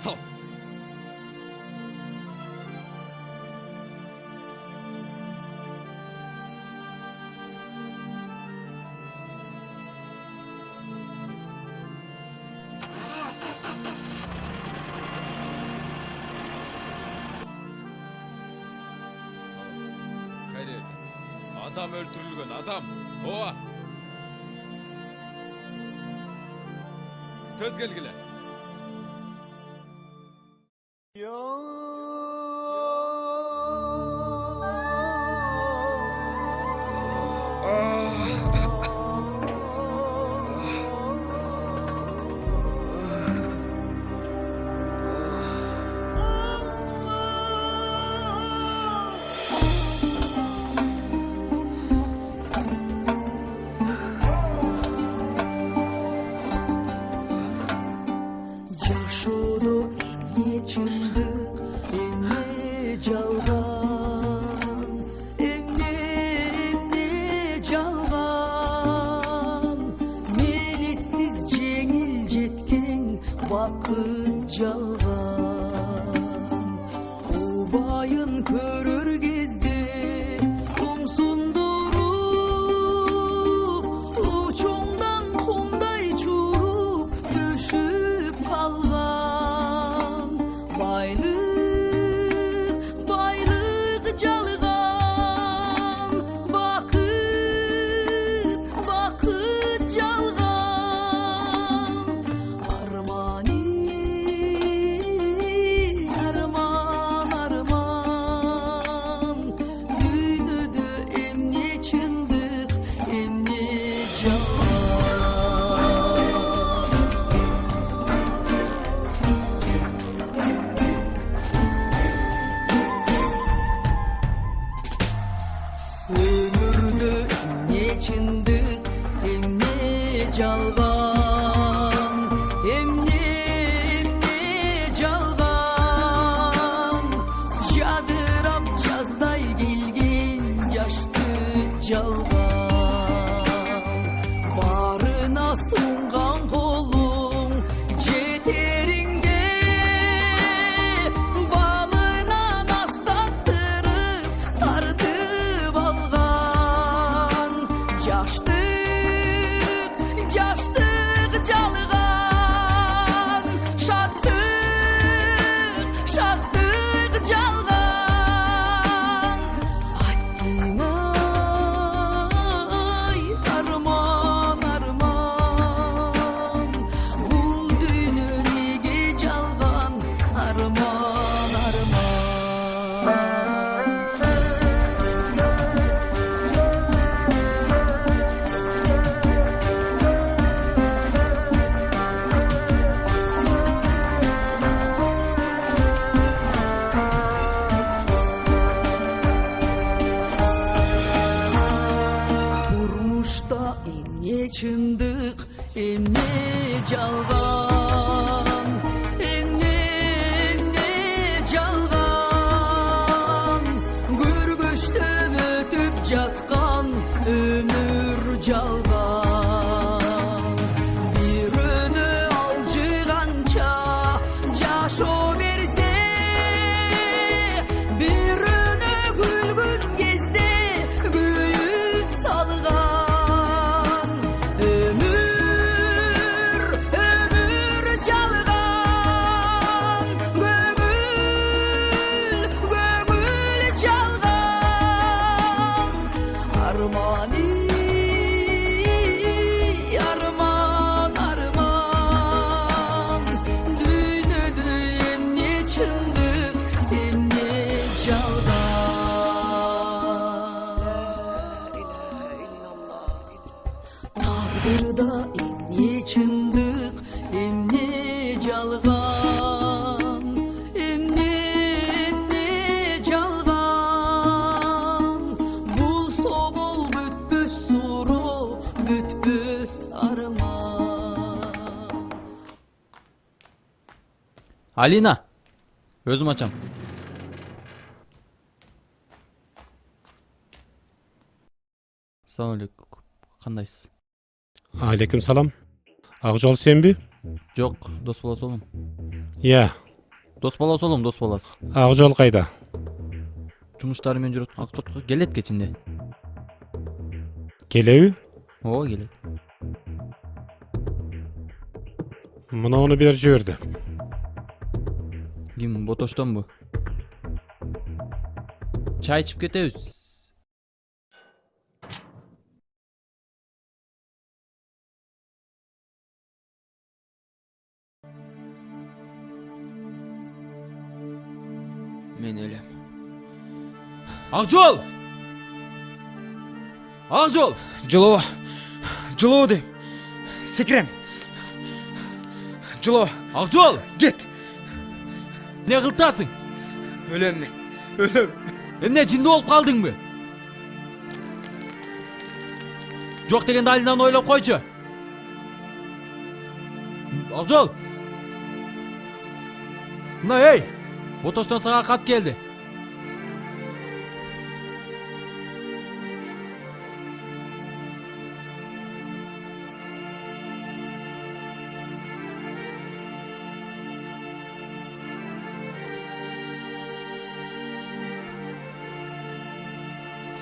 Sal. Hayır. Adam öldürülgen adam. Oğa. Töz gelgile. Yaşadı emni çındık, emni calgan, emni calgan. Menitsiz cengil jetken vakit calgan. Ubayın körür gezde, kumsundurup, uçongdan kumday çurup, düşüp kalgan. Baylık, baylık calgan, vakit, vakit calgan. Armani, arman, arman. Düğünüdü emni çındık, emni calgan. Ömürde emni çındık, emni calgan, emni calgan. Jadırap жаздай gelgen yaştı calgan. Barına sungan kolun jeteringde, balına nastattırıp tartıp algan. Jaştık, jaştık calgan, şattık, şattık calgan. Ay arman, arman. Bul düğünü nege calgan, arman, arman. Turmuşta emni çındık, emni calgan, emni calgan. Gürgüşte ötüp jatkan ömür calgan. Birini alcıgança jaşo berse, birini gülgün gezde güyüt salgan. Ömür, ömür calgan, gögül, gögül calgan. Armani, arman, arman. Düğünüdü emni çındık, emni calgan. Tağdırda emni çındık, Алина. Өзім açam. Assalamualaikum. Кандайсыз? Алейкум салам. Акжол сенби? Жоқ, дос баласы олым. Иә. Дос баласы олым, дос баласы. Акжол кайда? Жумуштарымен жүрөт. Акчотко келет кечинде. Келеби? Ооба, келет. Муну бер жиберди. Ким, Ботоштонбу? Чай ичип кетебиз. Мен өлем. Акжол! Акжол! Жылоо. Жылоо дейм. Секирем. Жылоо. Акжол! Кет. Не кылтасың? Өлем мен. Өлем. Эмне жинди болуп калдыңбы? Жок дегенде Алинаны ойлоп койчу. Акжол! Мына эй! Ботоштон сага кат келди.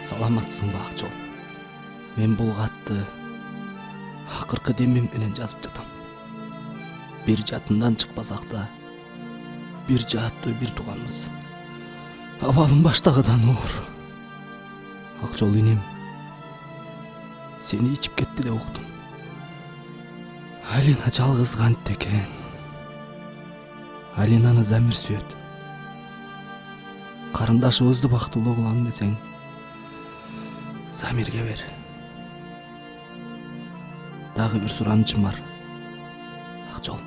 Саламатсың ба, Акжол? Мен бул катты акыркы демем менен жазып жатам. Бир жатындан чыкпасак да, бир жааттуу бир тууганбыз. Абалым баштагыдан оор. Акжол инем, сени ичип кетти деп уктум. Алина жалгыз кантты экен. Алинаны Замир сүйөт. Карындашыбызды бактылуу кылам десең, Замирге бер. Дагы бир суранычым бар. Акжол.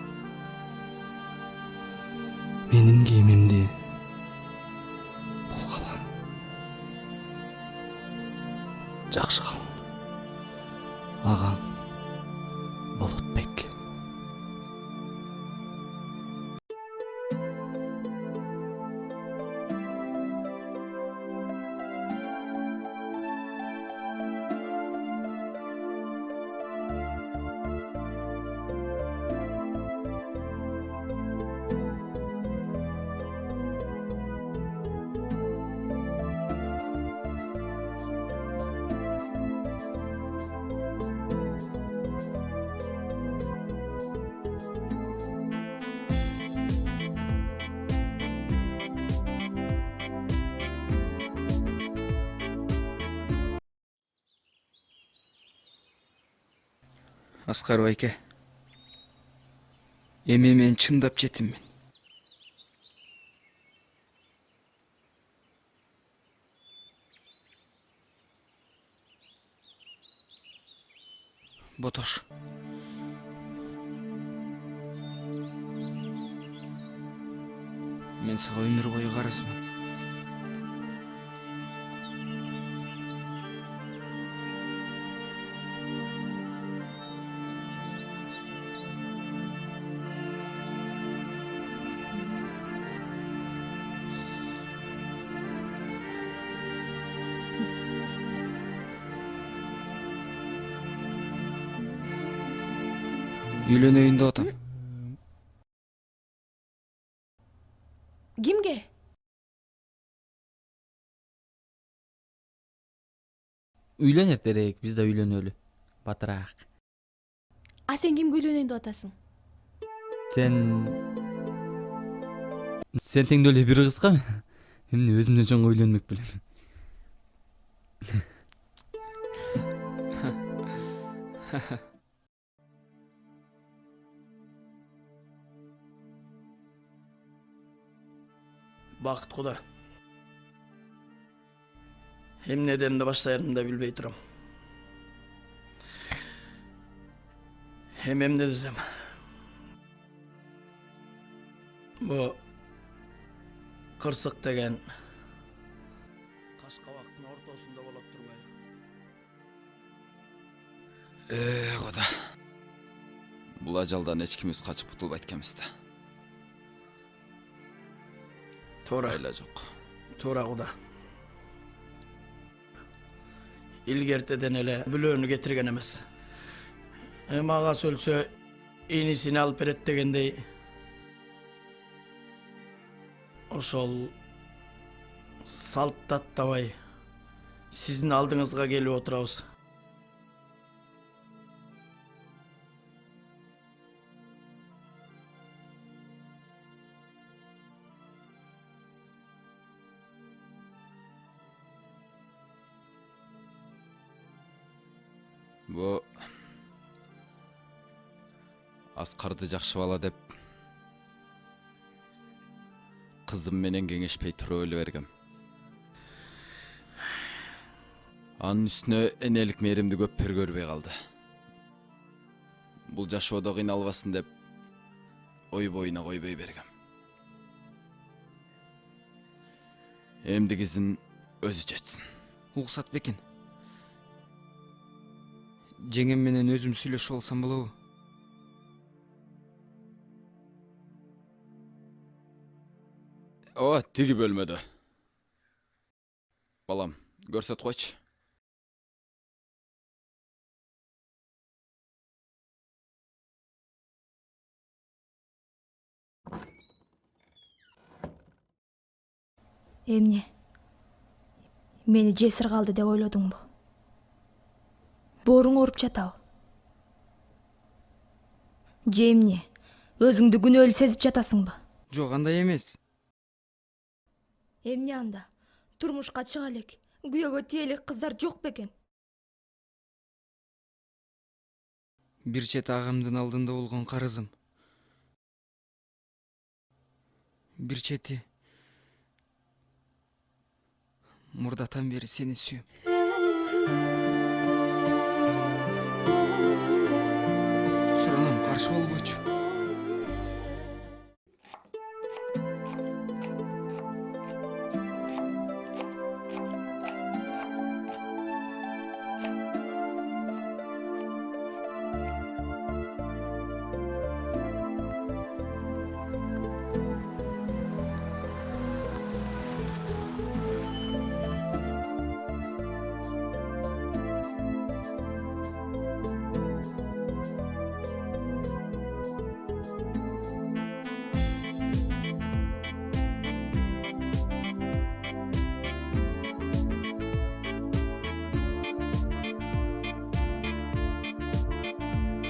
Менин кийимимди булгаба. Жакшы кал. Агаң Болотбек. Аскар байке. Эми мен чындап жетиммин. Ботош. Мен сага өмүр бою карызмын. Үйлөнөйүн деп атам. Кимге? Үйлөн эртерээк, биз да үйлөнөлү. Батыраак. А сен кимге үйлөнөйүн деп атасың? Сен теңдөө эле бир кызга эмне өзүмдөн чоңго үйлөнмөк белем. Бақыт құда. Эмне демди баштайырымды да билбей турам. Эмне десем. Бу кырсык деген Кашкабактын ортосунда болот турбайбы? Куда. Бул ажалдан эч кимибиз качып кутулбайт экенбиз да. Туура. Айла жок. Туура Куда. Илгертеден эле бүлөөнү кетирген эмес. Эми агасы өлсө инисини алып берет дегендей ошол салт даттабай сиздин алдыңызга келип отурабыз. Бу Аскарды жакшы бала деп кызым менен кеңешпей туруп эле бергем. Анын үстүнө энелик мээримди көп көрбөй калды. Бул жашоодо кыйналбасын деп ой боюна койбой бергем. Эмдигизин өзү чечсин. Уруксат бекен. Жеңем менен өзүм сүйлөшүп алсам болобу? Ооба, тиги бөлмөдө. Балам, көрсөт койчу. Эмне? Мени жесир калды деп ойлодуңбу? Бооруң ооруп жатабы? Же эмне? Өзүңдү күнөөлүү сезип жатасыңбы? Жок, андай эмес. Эмне анда? Турмушка чыга элек, күйөөгө тие элек кыздар жок бекен? Бир чет агамдын алдында болгон карызым. Бир чети мурдатан бери сени сүйөм. Суранам, каршы болбочу.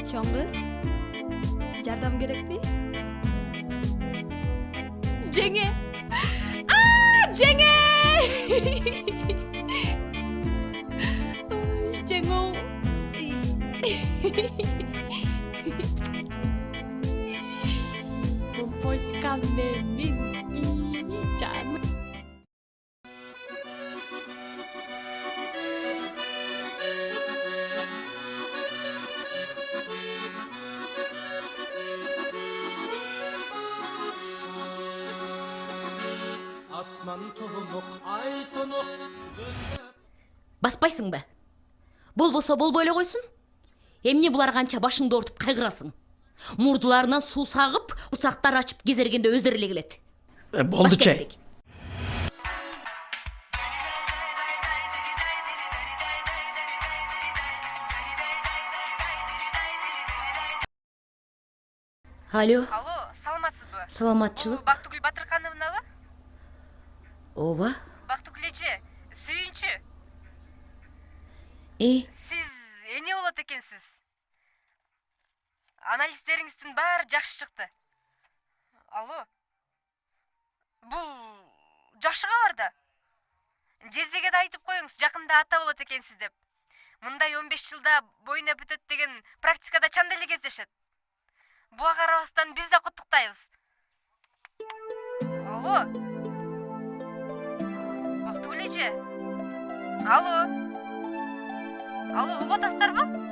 Чоң кыз, жардам керекпи? Жеңе! Жеңе! Жеңе! Помпоськам менин жаным. Баспайсың ба? Болбосо болбой эле койсун. Эмне булар канча башыңды ортуп кайгырасың? Мурдуларынан суу сагып, курсактар ачып кезергенде өздөрү эле келет. Болду чей. Алло. Алло, саламатсызбы? Саламатчылык. Бактыгүл Батырхановнабы? Ооба. Бактыгүл эже, сүйүнчү. Сиз эне болот экенсиз. Анализдериңиздин баары жакшы чыкты. Алло. Бул жакшы кабар да. Жездеге да айтып коюңуз, жакында ата болот экенсиз деп. Мындай 15 жылда бойуна бүтөт деген практикада чанда эле кездешет. Буга карабастан биз да куттуктайбыз. Алло. Бактыгүл эже. Алло. Алло, угуп атасыздарбы?